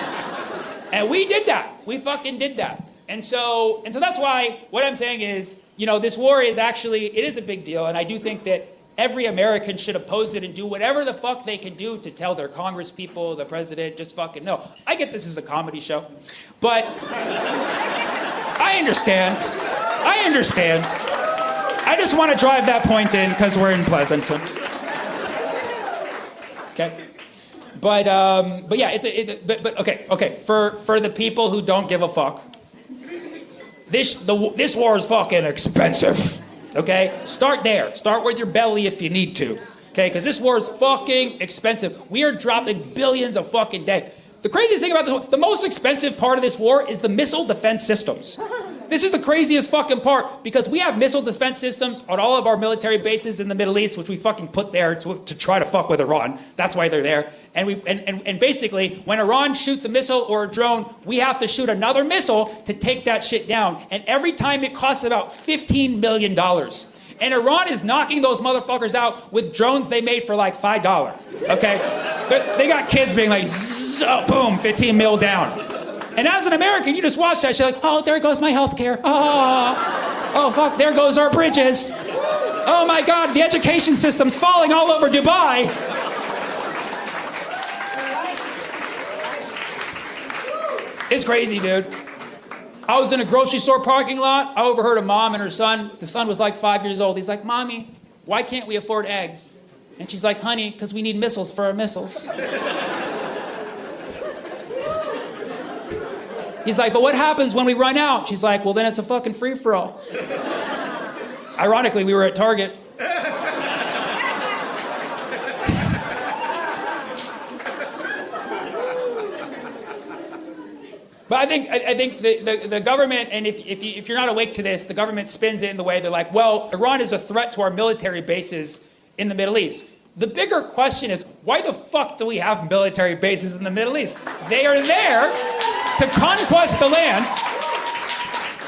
And we did that. We fucking did that. And so that's why what I'm saying is, you know, this war is actually, it is a big deal. And I do think that every American should oppose it and do whatever the fuck they can do to tell their Congress people, the president, just fucking no. I get this is a comedy show, but I understand. I just want to drive that point in because we're in Pleasanton. Okay. But yeah, but okay. For the people who don't give a fuck, this war is fucking expensive. Okay, start there. Start with your belly if you need to. Okay, because this war is fucking expensive. We are dropping billions a fucking day. The craziest thing about this, the most expensive part of this war is the missile defense systems. This is the craziest fucking part because we have missile defense systems on all of our military bases in the Middle East, which we fucking put there to try to fuck with Iran. That's why they're there. And basically, when Iran shoots a missile or a drone, we have to shoot another missile to take that shit down. And every time it costs about $15 million. And Iran is knocking those motherfuckers out with drones they made for like $5. Okay? They got kids being like, oh, boom, 15 mil down. And as an American, you just watch that shit like, oh, there goes my healthcare. Oh, fuck, there goes our bridges. Oh my God, the education system's falling all over Dubai. It's crazy, dude. I was in a grocery store parking lot. I overheard a mom and her son. The son was like 5 years old. He's like, Mommy, why can't we afford eggs? And she's like, honey, because we need missiles for our missiles. He's like, but what happens when we run out? She's like, well, then it's a fucking free-for-all. Ironically, we were at Target. But I think the government, and if you're not awake to this, the government spins it in the way they're like, well, Iran is a threat to our military bases in the Middle East. The bigger question is, why the fuck do we have military bases in the Middle East? They are there to conquest the land.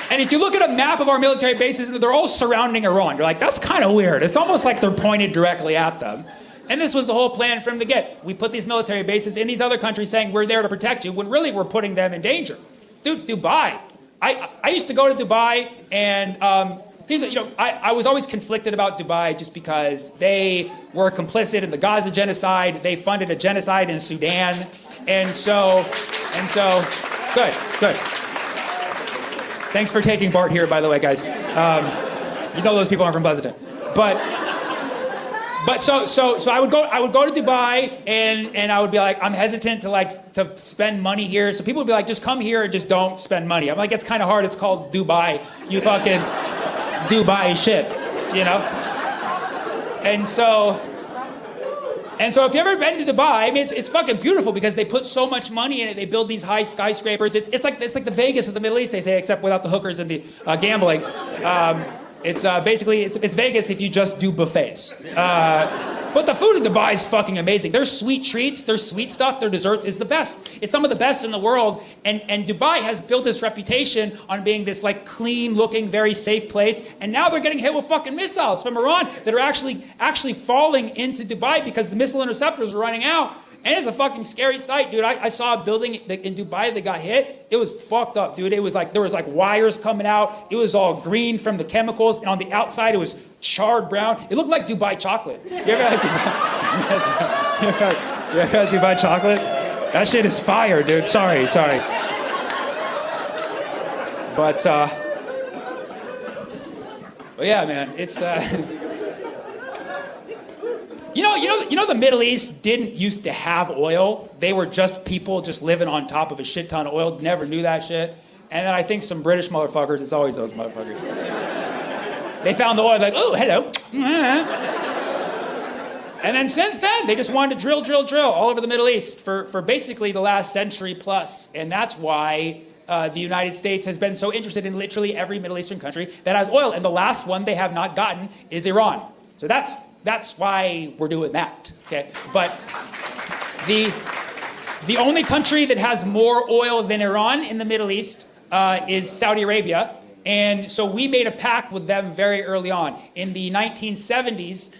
And if you look at a map of our military bases, they're all surrounding Iran. You're like, that's kind of weird. It's almost like they're pointed directly at them. And this was the whole plan from the get. We put these military bases in these other countries saying we're there to protect you, when really we're putting them in danger. Dude, Dubai. I used to go to Dubai, and I was always conflicted about Dubai just because they were complicit in the Gaza genocide. They funded a genocide in Sudan. And so, good. Thanks for taking part here, by the way, guys. You know those people aren't from Pleasanton. But so I would go to Dubai and I would be like, I'm hesitant to spend money here. So people would be like, just come here and just don't spend money. I'm like, it's kind of hard. It's called Dubai. You fucking Dubai shit, you know? And so if you've ever been to Dubai, I mean, it's fucking beautiful because they put so much money in it. They build these high skyscrapers. It's like the Vegas of the Middle East, they say, except without the hookers and the gambling. It's basically Vegas if you just do buffets. But the food in Dubai is fucking amazing. Their sweet treats, their sweet stuff, their desserts is the best. It's some of the best in the world. And Dubai has built this reputation on being this like clean looking, very safe place. And now they're getting hit with fucking missiles from Iran that are actually falling into Dubai because the missile interceptors are running out. And it's a fucking scary sight, dude. I saw a building in Dubai that got hit. It was fucked up, dude. It was like, there was like wires coming out. It was all green from the chemicals. And on the outside, it was charred brown. It looked like Dubai chocolate. You ever had Dubai chocolate? That shit is fire, dude. Sorry. But yeah, man, it's... You know the Middle East didn't used to have oil. They were just people just living on top of a shit ton of oil. Never knew that shit. And then I think some British motherfuckers, it's always those motherfuckers. They found the oil, like, oh, hello. And then since then, they just wanted to drill all over the Middle East for basically the last century plus. And that's why the United States has been so interested in literally every Middle Eastern country that has oil. And the last one they have not gotten is Iran. So that's why we're doing that, okay? But the only country that has more oil than Iran in the Middle East is Saudi Arabia. And so we made a pact with them very early on. In the 1970s,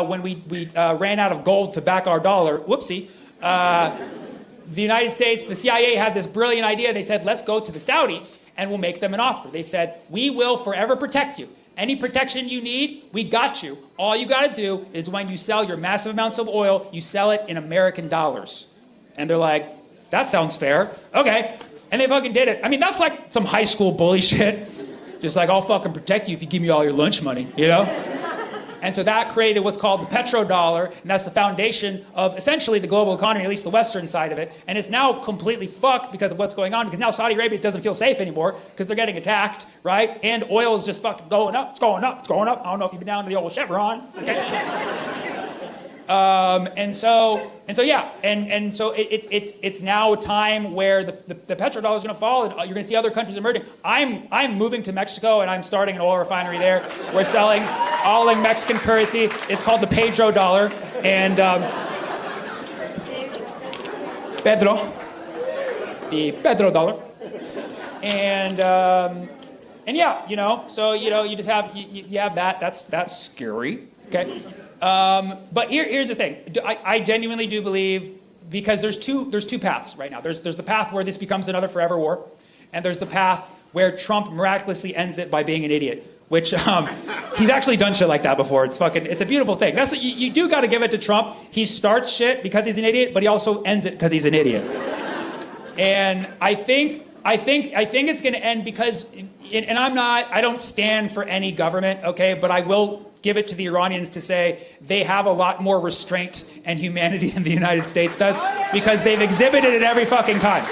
when we ran out of gold to back our dollar, whoopsie, the United States, the CIA had this brilliant idea. They said, let's go to the Saudis and we'll make them an offer. They said, we will forever protect you. Any protection you need, we got you. All you got to do is when you sell your massive amounts of oil, you sell it in American dollars. And they're like, that sounds fair. Okay. And they fucking did it. I mean, that's like some high school bully shit. Just like, I'll fucking protect you if you give me all your lunch money, you know? And so that created what's called the petrodollar, and that's the foundation of essentially the global economy, at least the Western side of it. And it's now completely fucked because of what's going on, because now Saudi Arabia doesn't feel safe anymore because they're getting attacked, right? And oil is just fucking going up. It's going up. I don't know if you've been down to the old Chevron. Okay. It's now a time where the petrodollar is going to fall, and you're going to see other countries emerging. I'm moving to Mexico, and I'm starting an oil refinery there. We're selling all in Mexican currency. It's called the Pedro dollar, and Pedro, the Pedro dollar, and yeah, so you just have you have that. That's scary. Okay. But here's the thing. I genuinely do believe, because there's two paths right now. There's the path where this becomes another forever war, and there's the path where Trump miraculously ends it by being an idiot. Which he's actually done shit like that before. It's a beautiful thing. That's you do got to give it to Trump. He starts shit because he's an idiot, but he also ends it because he's an idiot. And I think it's going to end because, and I don't stand for any government, okay, but I will give it to the Iranians to say they have a lot more restraint and humanity than the United States does, because they've exhibited it every fucking time.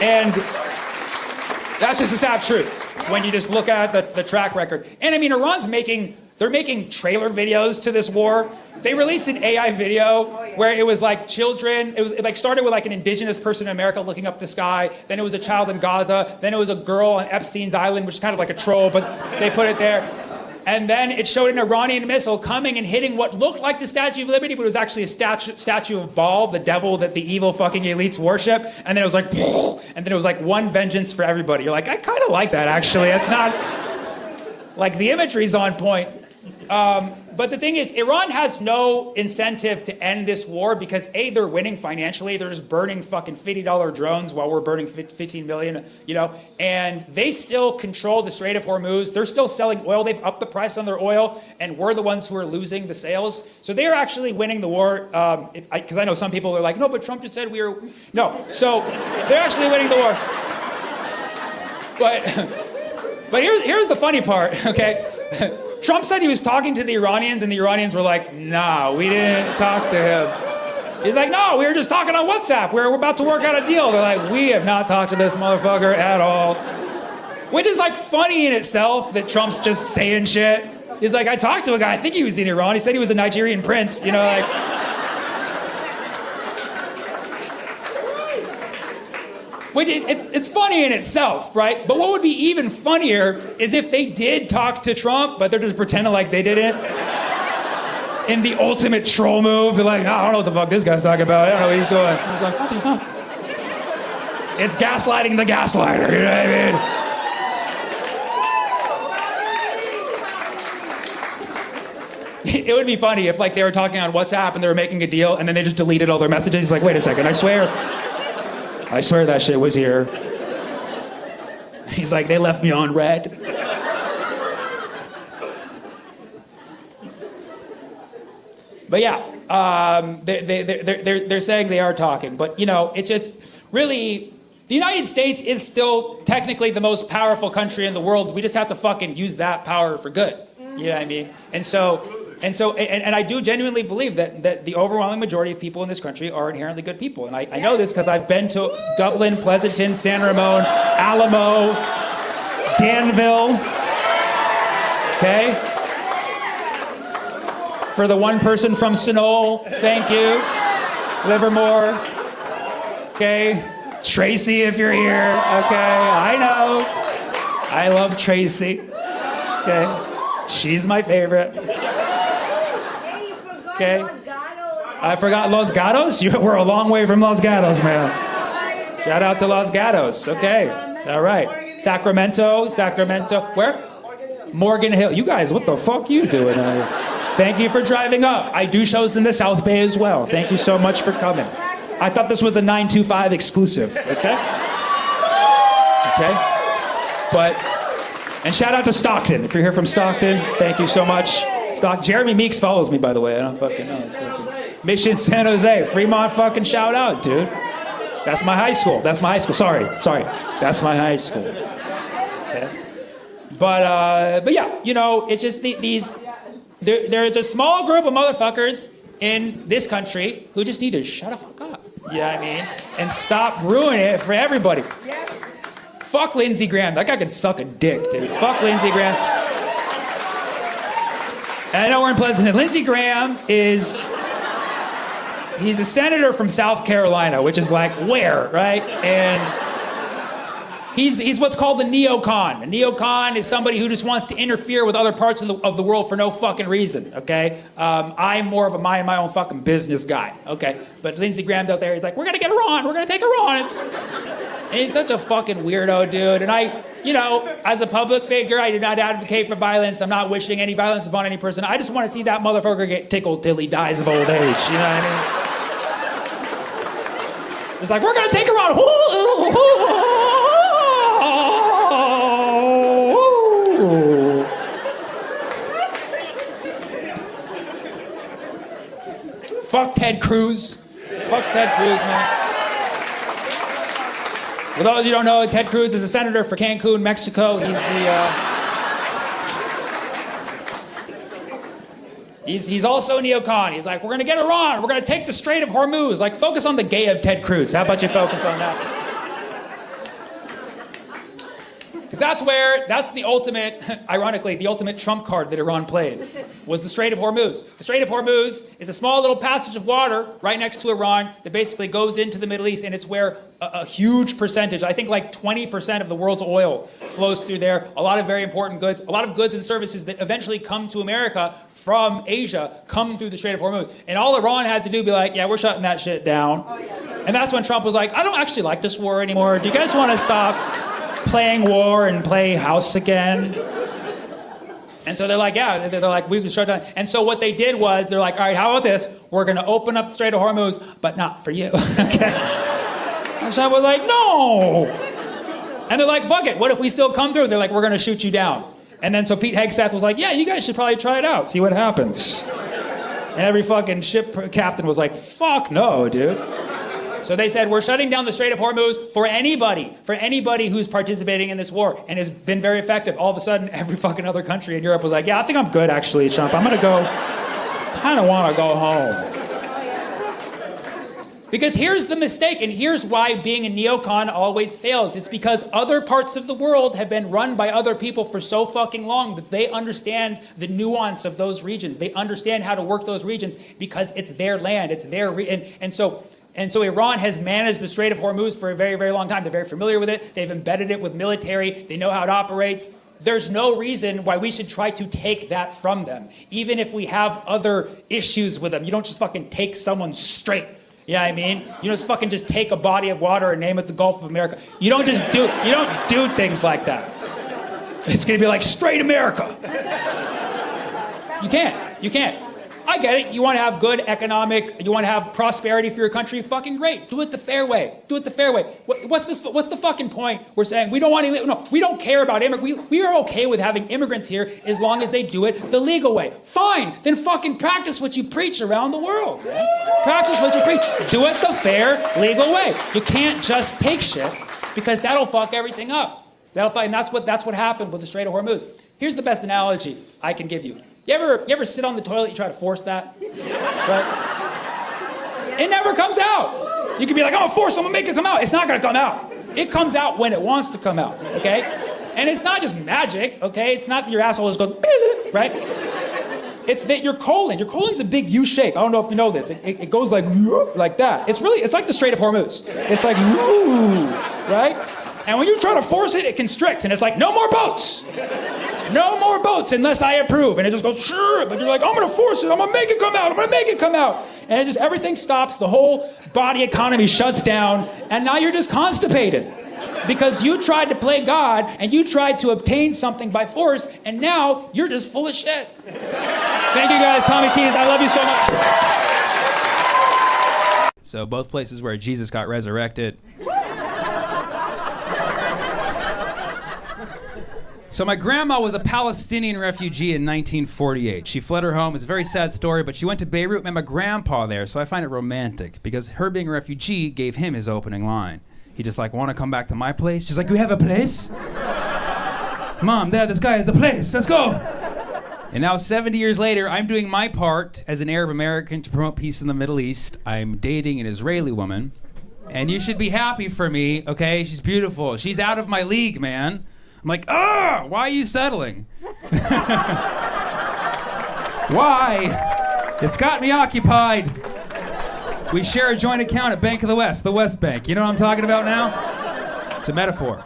And that's just a sad truth when you just look at the track record. And I mean, they're making trailer videos to this war. They released an AI video where it was like children. It like started with like an indigenous person in America looking up the sky. Then it was a child in Gaza. Then it was a girl on Epstein's island, which is kind of like a troll, but they put it there. And then it showed an Iranian missile coming and hitting what looked like the Statue of Liberty, but it was actually a statue of Baal, the devil that the evil fucking elites worship. And then it was like, and then it was like one vengeance for everybody. You're like, I kind of like that, actually. It's not, like, the imagery's on point. But the thing is, Iran has no incentive to end this war because, A, they're winning financially. They're just burning fucking $50 drones while we're burning 15 million, and they still control the Strait of Hormuz. They're still selling oil. They've upped the price on their oil, and we're the ones who are losing the sales. So they're actually winning the war. Because I know some people are like, no, but Trump just said we were... No, so they're actually winning the war. But here's the funny part, okay? Trump said he was talking to the Iranians, and the Iranians were like, nah, we didn't talk to him. He's like, no, we were just talking on WhatsApp. We're about to work out a deal. They're like, we have not talked to this motherfucker at all. Which is like funny in itself that Trump's just saying shit. He's like, I talked to a guy, I think he was in Iran. He said he was a Nigerian prince, like... Which it's funny in itself, right? But what would be even funnier is if they did talk to Trump, but they're just pretending like they didn't. In the ultimate troll move, they're like, I don't know what the fuck this guy's talking about. I don't know what he's doing. I was like, what the fuck? It's gaslighting the gaslighter, you know what I mean? It would be funny if like they were talking on WhatsApp and they were making a deal and then they just deleted all their messages. He's like, wait a second, I swear that shit was here. He's like, they left me on red. But yeah, they're saying they are talking. But, it's just really, the United States is still technically the most powerful country in the world. We just have to fucking use that power for good. You know what I mean? And I do genuinely believe that the overwhelming majority of people in this country are inherently good people. And I know this because I've been to Dublin, Pleasanton, San Ramon, Alamo, Danville. Okay? For the one person from Sunol, thank you. Livermore. Okay? Tracy, if you're here. Okay? I know. I love Tracy. Okay? She's my favorite. Hey, you forgot Okay. Los Gatos. I forgot Los Gatos? We're a long way from Los Gatos, man. Shout out to Los Gatos. Okay. All right. Sacramento. Where? Morgan Hill. You guys, what the fuck you doing? Thank you for driving up. I do shows in the South Bay as well. Thank you so much for coming. I thought this was a 925 exclusive. Okay? But... And shout out to Stockton. If you're here from Stockton, thank you so much. Jeremy Meeks follows me, by the way. I don't fucking know. Mission San Jose. Fremont fucking shout out, dude. That's my high school. Sorry. That's my high school. Okay. But yeah, it's just these... There's a small group of motherfuckers in this country who just need to shut the fuck up. You know what I mean? And stop ruining it for everybody. Fuck Lindsey Graham. That guy can suck a dick, dude. Fuck Lindsey Graham. And I know we're in Pleasanton. Lindsey Graham is He's a senator from South Carolina, which is like where, right? And he's what's called the neocon. A neocon is somebody who just wants to interfere with other parts of the world for no fucking reason, okay? I'm more of a mind my own fucking business guy, okay? But Lindsey Graham's out there, he's like, we're gonna get Iran, we're gonna take Iran. And he's such a fucking weirdo, dude. And I, as a public figure, I do not advocate for violence. I'm not wishing any violence upon any person. I just want to see that motherfucker get tickled till he dies of old age, you know what I mean? It's like, we're gonna take Iran. Fuck Ted Cruz. Fuck Ted Cruz, man. For those of you who don't know, Ted Cruz is a senator for Cancun, Mexico. He's also a neocon. He's like, we're gonna get Iran. We're gonna take the Strait of Hormuz. Like, focus on the gay of Ted Cruz. How about you focus on that? Because that's the ultimate, ironically, the ultimate trump card that Iran played was the Strait of Hormuz. The Strait of Hormuz is a small little passage of water right next to Iran that basically goes into the Middle East, and it's where a huge percentage, I think like 20% of the world's oil flows through there. A lot of very important goods, a lot of goods and services that eventually come to America from Asia come through the Strait of Hormuz. And all Iran had to do be like, yeah, we're shutting that shit down. And that's when Trump was like, I don't actually like this war anymore. Do you guys want to stop playing war and play house again? And so they're like, yeah, they're like, we can shut down. And so what they did was, they're like, all right, how about this? We're going to open up the Strait of Hormuz, but not for you, okay? And Trump was like, no. And they're like, fuck it, what if we still come through? They're like, we're going to shoot you down. And then so Pete Hegseth was like, yeah, you guys should probably try it out, see what happens. And every fucking ship captain was like, fuck no, dude. So they said, we're shutting down the Strait of Hormuz for anybody who's participating in this war, and has been very effective. All of a sudden, every fucking other country in Europe was like, yeah, I think I'm good, actually, Trump. I'm gonna go, kind of want to go home. Because here's the mistake, and here's why being a neocon always fails. It's because other parts of the world have been run by other people for so fucking long that they understand the nuance of those regions. They understand how to work those regions because it's their land, it's their And so Iran has managed the Strait of Hormuz for a very, very long time. They're very familiar with it. They've embedded it with military. They know how it operates. There's no reason why we should try to take that from them, even if we have other issues with them. You don't just fucking take someone straight. You know what I mean? You don't just fucking just take a body of water and name it the Gulf of America. You don't do things like that. It's gonna be like straight America. You can't. I get it. You want to have good you want to have prosperity for your country. Fucking great. Do it the fair way. What's the fucking point? We're saying we don't want to. No, we don't care about immigrants. We are okay with having immigrants here as long as they do it the legal way. Fine. Then fucking practice what you preach around the world. Man. Practice what you preach. Do it the fair, legal way. You can't just take shit because that'll fuck everything up. And that's what happened with the Strait of Hormuz. Here's the best analogy I can give you. You ever sit on the toilet, you try to force that? Right? It never comes out. You can be like, I'm gonna force it, I'm gonna make it come out. It's not gonna come out. It comes out when it wants to come out, okay? And it's not just magic, okay? It's not that your asshole is going, right? It's that your colon's a big U shape. I don't know if you know this. It goes like that. It's like the Strait of Hormuz. It's like, right? And when you try to force it, it constricts, and it's like, no more boats. No more boats unless I approve. And it just goes, sure. But you're like, I'm going to force it. I'm going to make it come out. And everything stops. The whole body economy shuts down. And now you're just constipated. Because you tried to play God, and you tried to obtain something by force, and now you're just full of shit. Thank you guys, Tommy T's. I love you so much. So both places where Jesus got resurrected. So my grandma was a Palestinian refugee in 1948. She fled her home. It's a very sad story, but she went to Beirut, met my grandpa there, so I find it romantic because her being a refugee gave him his opening line. He just like, want to come back to my place? She's like, you have a place? Mom, Dad, this guy has a place. Let's go. And now 70 years later, I'm doing my part as an Arab American to promote peace in the Middle East. I'm dating an Israeli woman. And you should be happy for me, okay? She's beautiful. She's out of my league, man. I'm like, why are you settling? Why? It's got me occupied. We share a joint account at Bank of the West Bank. You know what I'm talking about now? It's a metaphor.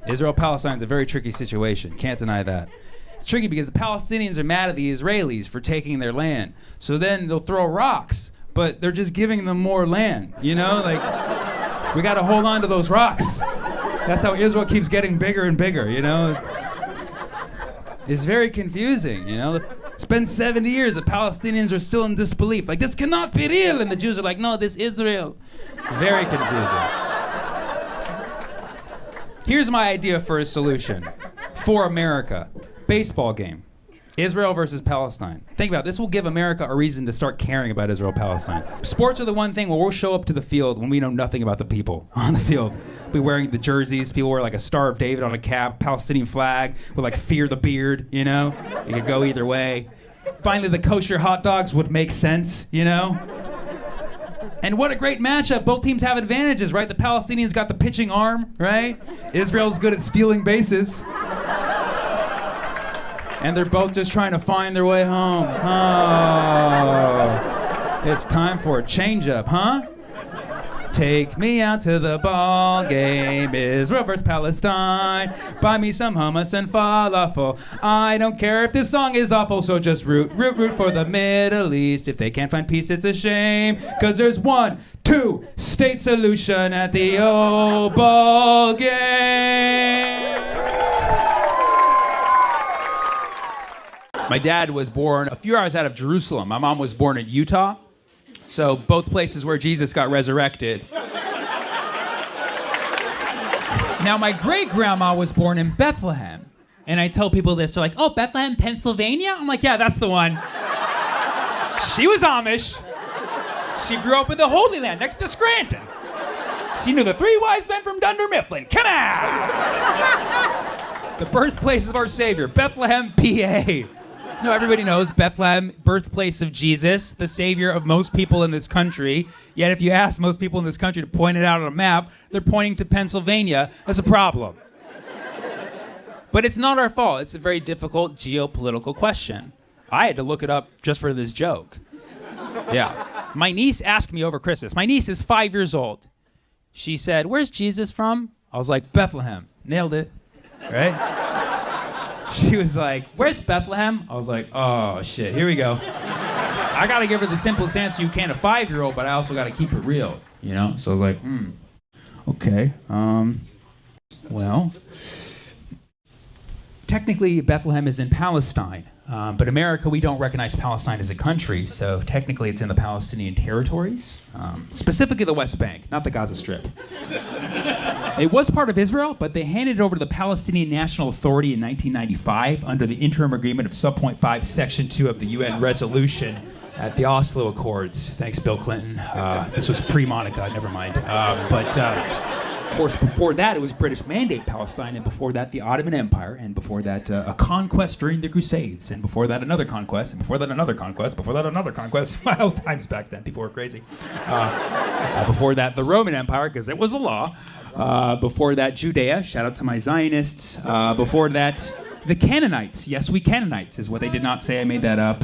Israel-Palestine's a very tricky situation. Can't deny that. It's tricky because the Palestinians are mad at the Israelis for taking their land. So then they'll throw rocks, but they're just giving them more land. You know, like, we got to hold on to those rocks. That's how Israel keeps getting bigger and bigger, you know? It's very confusing, you know? It's been 70 years, the Palestinians are still in disbelief. Like, this cannot be real. And the Jews are like, no, this is real. Very confusing. Here's my idea for a solution for America. Baseball game. Israel versus Palestine. Think about it. This will give America a reason to start caring about Israel-Palestine. Sports are the one thing where we'll show up to the field when we know nothing about the people on the field. We'll be wearing the jerseys. People wear like a Star of David on a cap, Palestinian flag, with like fear the beard, you know? It could go either way. Finally, the kosher hot dogs would make sense, you know? And what a great matchup. Both teams have advantages, right? The Palestinians got the pitching arm, right? Israel's good at stealing bases. And they're both just trying to find their way home. Oh, it's time for a change-up, huh? Take me out to the ball game, Israel versus Palestine. Buy me some hummus and falafel. I don't care if this song is awful, so just root for the Middle East. If they can't find peace, it's a shame, 'cause there's 1-2 state solution at the ball game. My dad was born a few hours out of Jerusalem. My mom was born in Utah. So both places where Jesus got resurrected. Now, my great-grandma was born in Bethlehem. And I tell people this, they're like, oh, Bethlehem, Pennsylvania? I'm like, yeah, that's the one. She was Amish. She grew up in the Holy Land next to Scranton. She knew the three wise men from Dunder Mifflin. Come on! The birthplace of our Savior, Bethlehem, PA. No, everybody knows Bethlehem, birthplace of Jesus, the savior of most people in this country. Yet if you ask most people in this country to point it out on a map, they're pointing to Pennsylvania. That's a problem. But it's not our fault. It's a very difficult geopolitical question. I had to look it up just for this joke. Yeah. My niece asked me over Christmas. My niece is 5 years old. She said, where's Jesus from? I was like, Bethlehem. Nailed it. Right? She was like, where's Bethlehem? I was like, oh, shit, here we go. I got to give her the simplest answer you can, a 5-year-old, but I also got to keep it real, you know? So I was like, okay, well, technically Bethlehem is in Palestine, but America, we don't recognize Palestine as a country, so technically it's in the Palestinian territories, specifically the West Bank, not the Gaza Strip. It was part of Israel, but they handed it over to the Palestinian National Authority in 1995 under the interim agreement of Subpoint 5, Section 2 of the UN resolution at the Oslo Accords. Thanks, Bill Clinton. This was pre-Monica, never mind. Of course, before that, it was British Mandate Palestine, and before that, the Ottoman Empire, and before that, a conquest during the Crusades, and before that, another conquest, and before that, another conquest, before that, another conquest. Wild times back then, people were crazy. Before that, the Roman Empire, because it was the law. Before that, Judea, shout out to my Zionists. Before that, the Canaanites. Yes, we Canaanites is what they did not say. I made that up.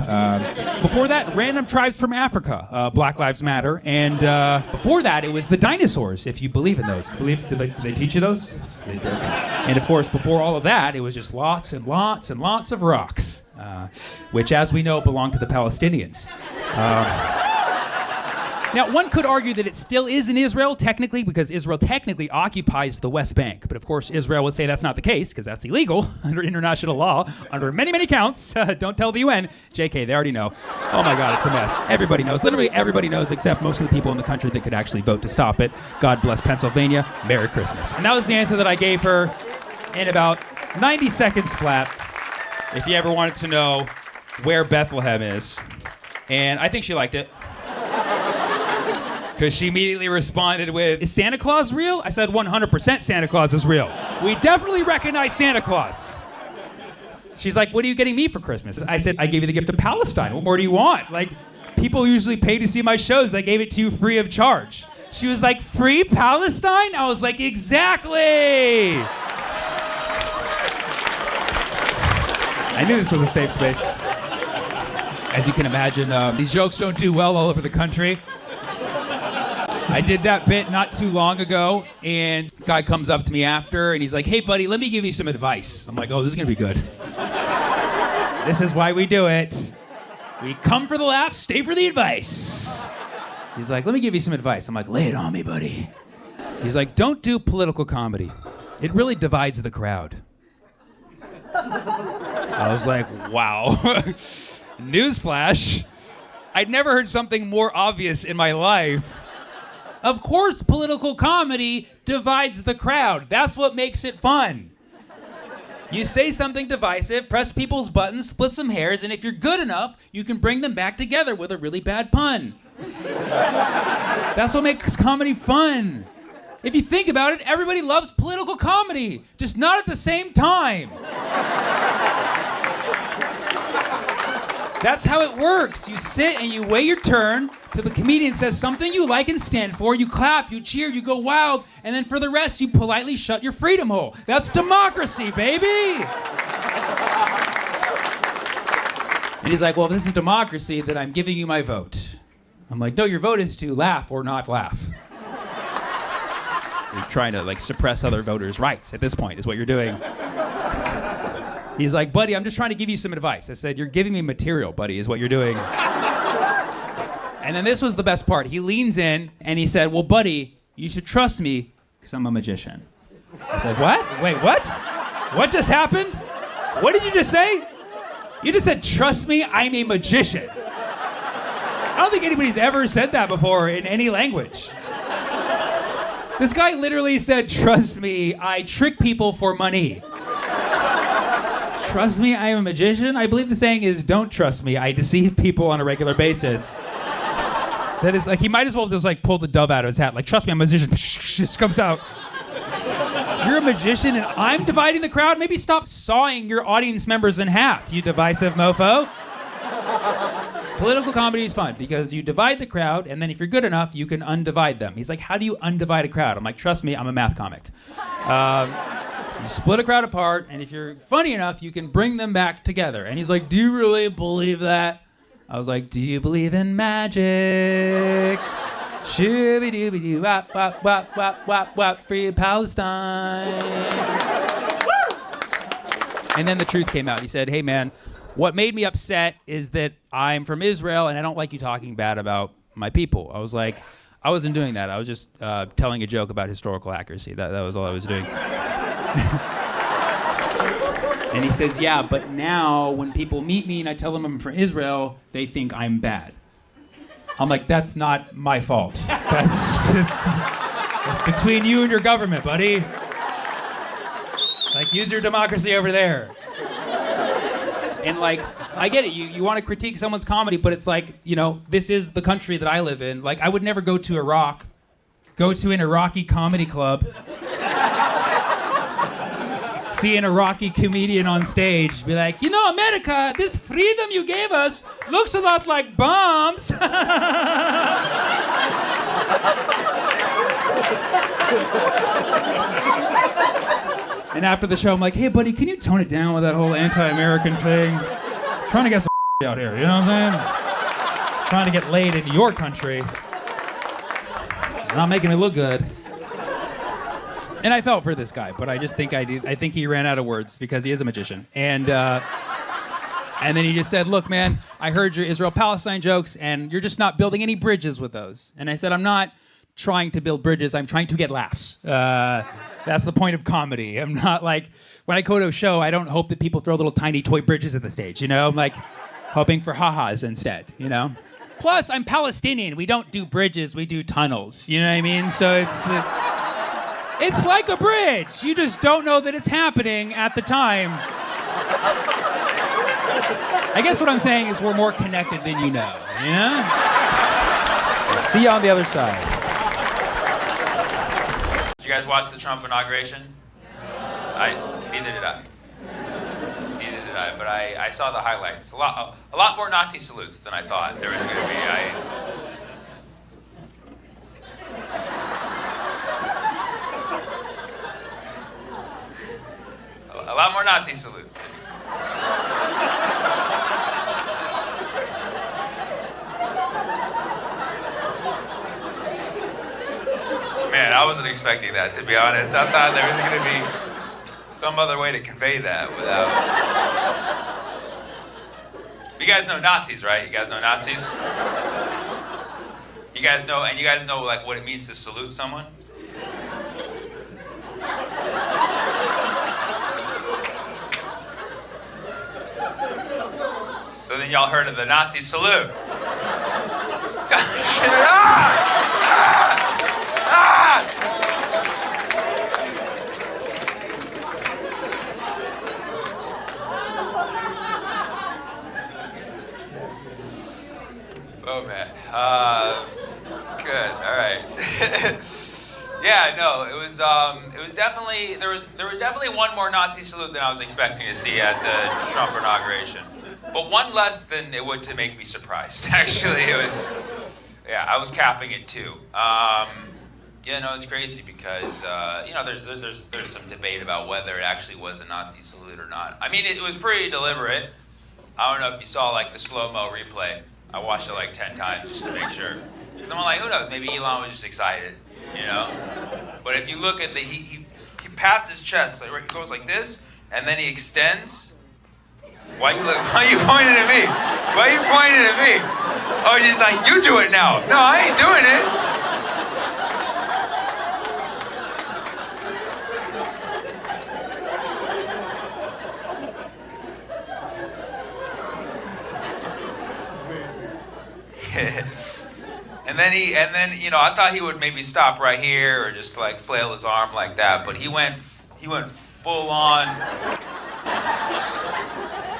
Before that, random tribes from Africa. Black Lives Matter. And before that, it was the dinosaurs, if you believe in those. Did they teach you those? They did. Okay. And of course, before all of that, it was just lots and lots and lots of rocks, which, as we know, belong to the Palestinians. Now, one could argue that it still is in Israel, technically, because Israel technically occupies the West Bank. But of course, Israel would say that's not the case, because that's illegal under international law, under many, many counts. Don't tell the UN. JK, they already know. Oh my God, it's a mess. Everybody knows. Literally everybody knows, except most of the people in the country that could actually vote to stop it. God bless Pennsylvania. Merry Christmas. And that was the answer that I gave her in about 90 seconds flat, if you ever wanted to know where Bethlehem is. And I think she liked it. Because she immediately responded with, is Santa Claus real? I said 100% Santa Claus is real. We definitely recognize Santa Claus. She's like, what are you getting me for Christmas? I said, I gave you the gift of Palestine. What more do you want? Like, people usually pay to see my shows. I gave it to you free of charge. She was like, free Palestine? I was like, exactly. I knew this was a safe space. I As you can imagine, these jokes don't do well all over the country. I did that bit not too long ago, and a guy comes up to me after, and he's like, hey, buddy, let me give you some advice. I'm like, oh, this is going to be good. This is why we do it. We come for the laughs, stay for the advice. He's like, let me give you some advice. I'm like, lay it on me, buddy. He's like, don't do political comedy. It really divides the crowd. I was like, wow. Newsflash. I'd never heard something more obvious in my life. Of course, political comedy divides the crowd. That's what makes it fun. You say something divisive, press people's buttons, split some hairs, and if you're good enough, you can bring them back together with a really bad pun. That's what makes comedy fun. If you think about it, everybody loves political comedy, just not at the same time. That's how it works. You sit and you wait your turn till the comedian says something you like and stand for. You clap, you cheer, you go wild, and then for the rest, you politely shut your freedom hole. That's democracy, baby! And he's like, well, if this is democracy, then I'm giving you my vote. I'm like, no, your vote is to laugh or not laugh. You're trying to, suppress other voters' rights at this point, is what you're doing. He's like, buddy, I'm just trying to give you some advice. I said, you're giving me material, buddy, is what you're doing. And then this was the best part. He leans in and he said, well, buddy, you should trust me because I'm a magician. I said, what? Wait, what? What just happened? What did you just say? You just said, trust me, I'm a magician. I don't think anybody's ever said that before in any language. This guy literally said, trust me, I trick people for money. Trust me, I am a magician? I believe the saying is, don't trust me, I deceive people on a regular basis. That is, he might as well just, pull the dove out of his hat. Trust me, I'm a magician. Just comes out. You're a magician and I'm dividing the crowd? Maybe stop sawing your audience members in half, you divisive mofo. Political comedy is fun because you divide the crowd, and then if you're good enough, you can undivide them. He's like, how do you undivide a crowd? I'm like, trust me, I'm a math comic. You split a crowd apart, and if you're funny enough, you can bring them back together. And he's like, do you really believe that? I was like, do you believe in magic? Shooby-dooby-doo, wap, wap, wap, wap, wap, wap, free Palestine. And then the truth came out. He said, hey, man, what made me upset is that I'm from Israel, and I don't like you talking bad about my people. I was like, I wasn't doing that. I was just telling a joke about historical accuracy. That was all I was doing. And he says, yeah, but now when people meet me and I tell them I'm from Israel, they think I'm bad. I'm like, that's not my fault. That's between you and your government, buddy. Use your democracy over there. And I get it. You want to critique someone's comedy, but it's this is the country that I live in. I would never go to Iraq, go to an Iraqi comedy club, see an Iraqi comedian on stage, be like, America, this freedom you gave us looks a lot like bombs. And after the show, I'm like, hey, buddy, can you tone it down with that whole anti-American thing? I'm trying to get some out here, you know what I'm saying? Trying to get laid in your country. Not making me look good. And I felt for this guy, but I just think I think he ran out of words because he is a magician. And then he just said, look, man, I heard your Israel-Palestine jokes, and you're just not building any bridges with those. And I said, I'm not trying to build bridges. I'm trying to get laughs. That's the point of comedy. I'm not when I go to a show, I don't hope that people throw little tiny toy bridges at the stage, I'm hoping for ha-has instead, Plus, I'm Palestinian. We don't do bridges, we do tunnels. You know what I mean? So it's like a bridge. You just don't know that it's happening at the time. I guess what I'm saying is we're more connected than you know? See you on the other side. Did you guys watch the Trump inauguration? Neither did I. But I saw the highlights. A lot more Nazi salutes than I thought there was going to be. A lot more Nazi salutes. Man, I wasn't expecting that, to be honest. I thought there was going to be some other way to convey that without... You guys know Nazis, right? You guys know Nazis? You guys know, and you guys know like what it means to salute someone? So then y'all heard of the Nazi salute. Shit. Oh man. Good. All right. Yeah. No. It was definitely there was definitely one more Nazi salute than I was expecting to see at the Trump inauguration, but one less than it would to make me surprised. Actually, it was. Yeah, I was capping it too. Yeah, no, it's crazy because there's some debate about whether it actually was a Nazi salute or not. I mean, it was pretty deliberate. I don't know if you saw like the slow-mo replay. I watched it like 10 times just to make sure. Because I'm like, who knows? Maybe Elon was just excited, you know. But if you look at he pats his chest, like, he goes like this, and then he extends. Why you pointing at me? Why are you pointing at me? Oh, he's like, you do it now. No, I ain't doing it. And then I thought he would maybe stop right here or just like flail his arm like that, but he went full on.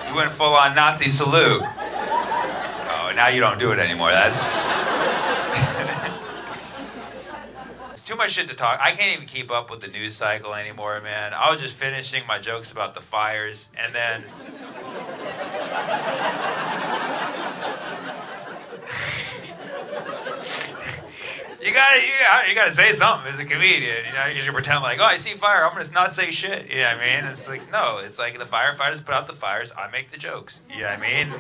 He went full on Nazi salute. Oh, now you don't do it anymore. That's it's too much shit to talk. I can't even keep up with the news cycle anymore, man. I was just finishing my jokes about the fires, and then you gotta say something as a comedian, because you pretend like, oh, I see fire, I'm gonna not say shit, you know what I mean? It's like, no, it's like the firefighters put out the fires, I make the jokes, you know what I mean?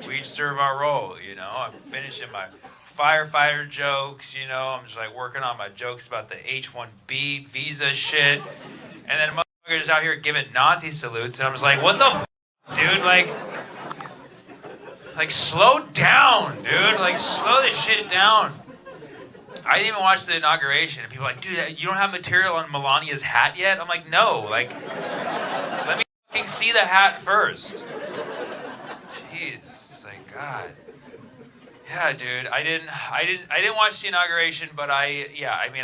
We each serve our role, I'm finishing my firefighter jokes, I'm just like working on my jokes about the H-1B visa shit, and then motherfuckers out here giving Nazi salutes, and I'm just like, what the dude, like slow down, dude, like slow this shit down. I didn't even watch the inauguration, and people are like, dude, you don't have material on Melania's hat yet? I'm like, no, like, let me fucking see the hat first. Jeez, it's like, God. Yeah, dude, I didn't watch the inauguration, but I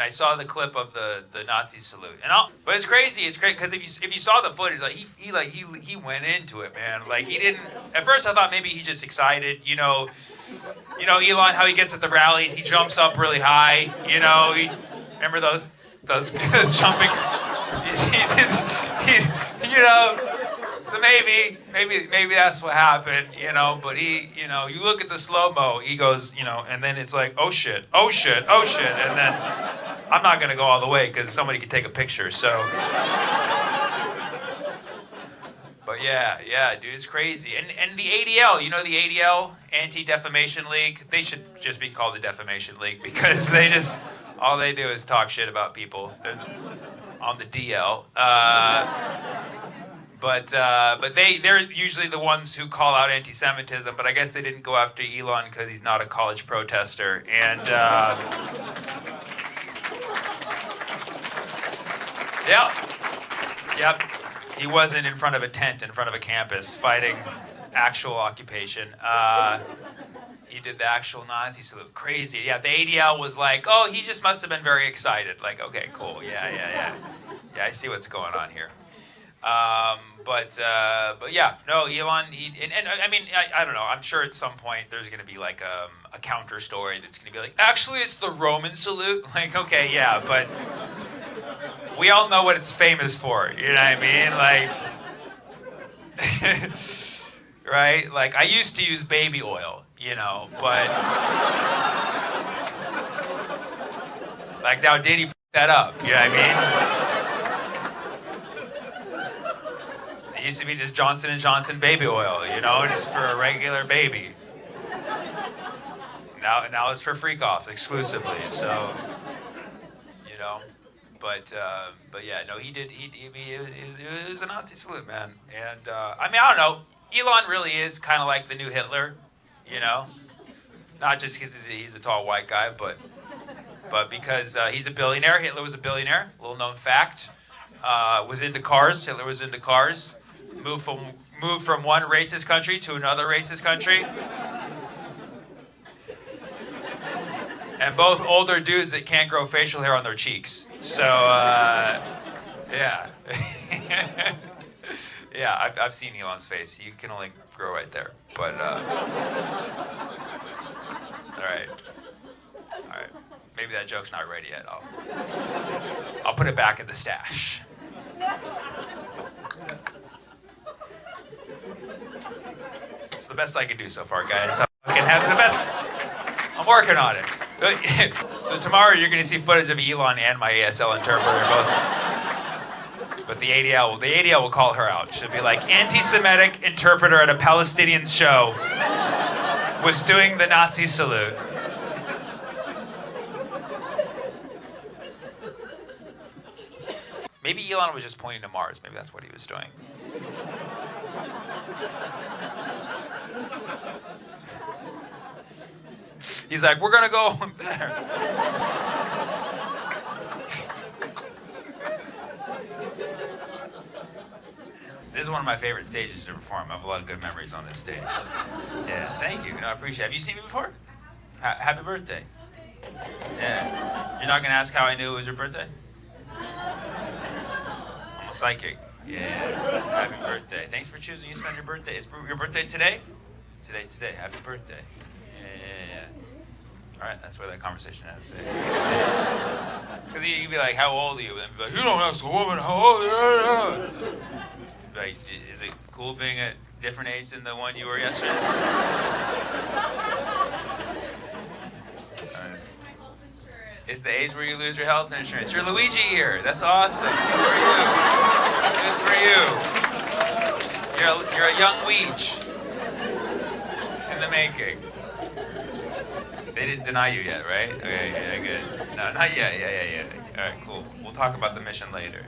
saw the clip of the Nazi salute, but it's crazy. It's great because if you saw the footage, like he went into it, man. Like he didn't. At first, I thought maybe he's just excited, Elon, how he gets at the rallies, he jumps up really high, remember those jumping, so maybe that's what happened, but you look at the slow-mo, he goes, and then it's like, oh shit, and then I'm not gonna go all the way because somebody could take a picture, so. But yeah, dude, it's crazy. And the ADL, the ADL, Anti-Defamation League, they should just be called the Defamation League because all they do is talk shit about people. They're on the DL. But they're usually the ones who call out anti-Semitism, but I guess they didn't go after Elon because he's not a college protester. And yep. He wasn't in front of a tent in front of a campus fighting actual occupation. He did the actual Nazi salute. Crazy. Yeah, the ADL was like, oh, he just must have been very excited. Like, okay, cool. Yeah, I see what's going on here. But yeah, no, Elon, I don't know. I'm sure at some point there's going to be like a counter story that's going to be like, actually, it's the Roman salute. Like, okay, yeah, but we all know what it's famous for. You know what I mean? Like, right? Like, I used to use baby oil, but like now Diddy f***ed that up. You know what I mean? It used to be just Johnson & Johnson baby oil, just for a regular baby. Now it's for freak-offs exclusively, so, you know. But yeah, no, he did. It was a Nazi salute, man. And I mean, I don't know. Elon really is kind of like the new Hitler, you know. Not just because he's a tall white guy, but because he's a billionaire. Hitler was a billionaire. Little known fact. Was into cars. Hitler was into cars. Moved from one racist country to another racist country. And both older dudes that can't grow facial hair on their cheeks. So, yeah. Yeah, I've seen Elon's face. You can only grow right there. But, all right. Maybe that joke's not ready yet. I'll put it back in the stash. It's the best I can do so far, guys. I can have the best. I'm working on it. So tomorrow you're going to see footage of Elon and my ASL interpreter both. But the ADL will call her out. She'll be like, anti-Semitic interpreter at a Palestinian show was doing the Nazi salute. Maybe Elon was just pointing to Mars. Maybe that's what he was doing. He's like, we're gonna go there. This is one of my favorite stages to perform. I have a lot of good memories on this stage. Yeah, thank you. No, I appreciate it. Have you seen me before? Happy birthday. Yeah. You're not gonna ask how I knew it was your birthday? I'm a psychic. Yeah. Happy birthday. Thanks for choosing to spend your birthday. Is your birthday today? Today. Happy birthday. Yeah. All right, that's where that conversation ends. Because you'd be like, how old are you? And be like, you don't ask a woman how old you are. Like, is it cool being a different age than the one you were yesterday? It's the age where you lose your health insurance. You're Luigi here. That's awesome. Good for you. You're a young Weege in the making. They didn't deny you yet, right? Okay, yeah, good. No, not yet. Yeah. All right, cool. We'll talk about the mission later.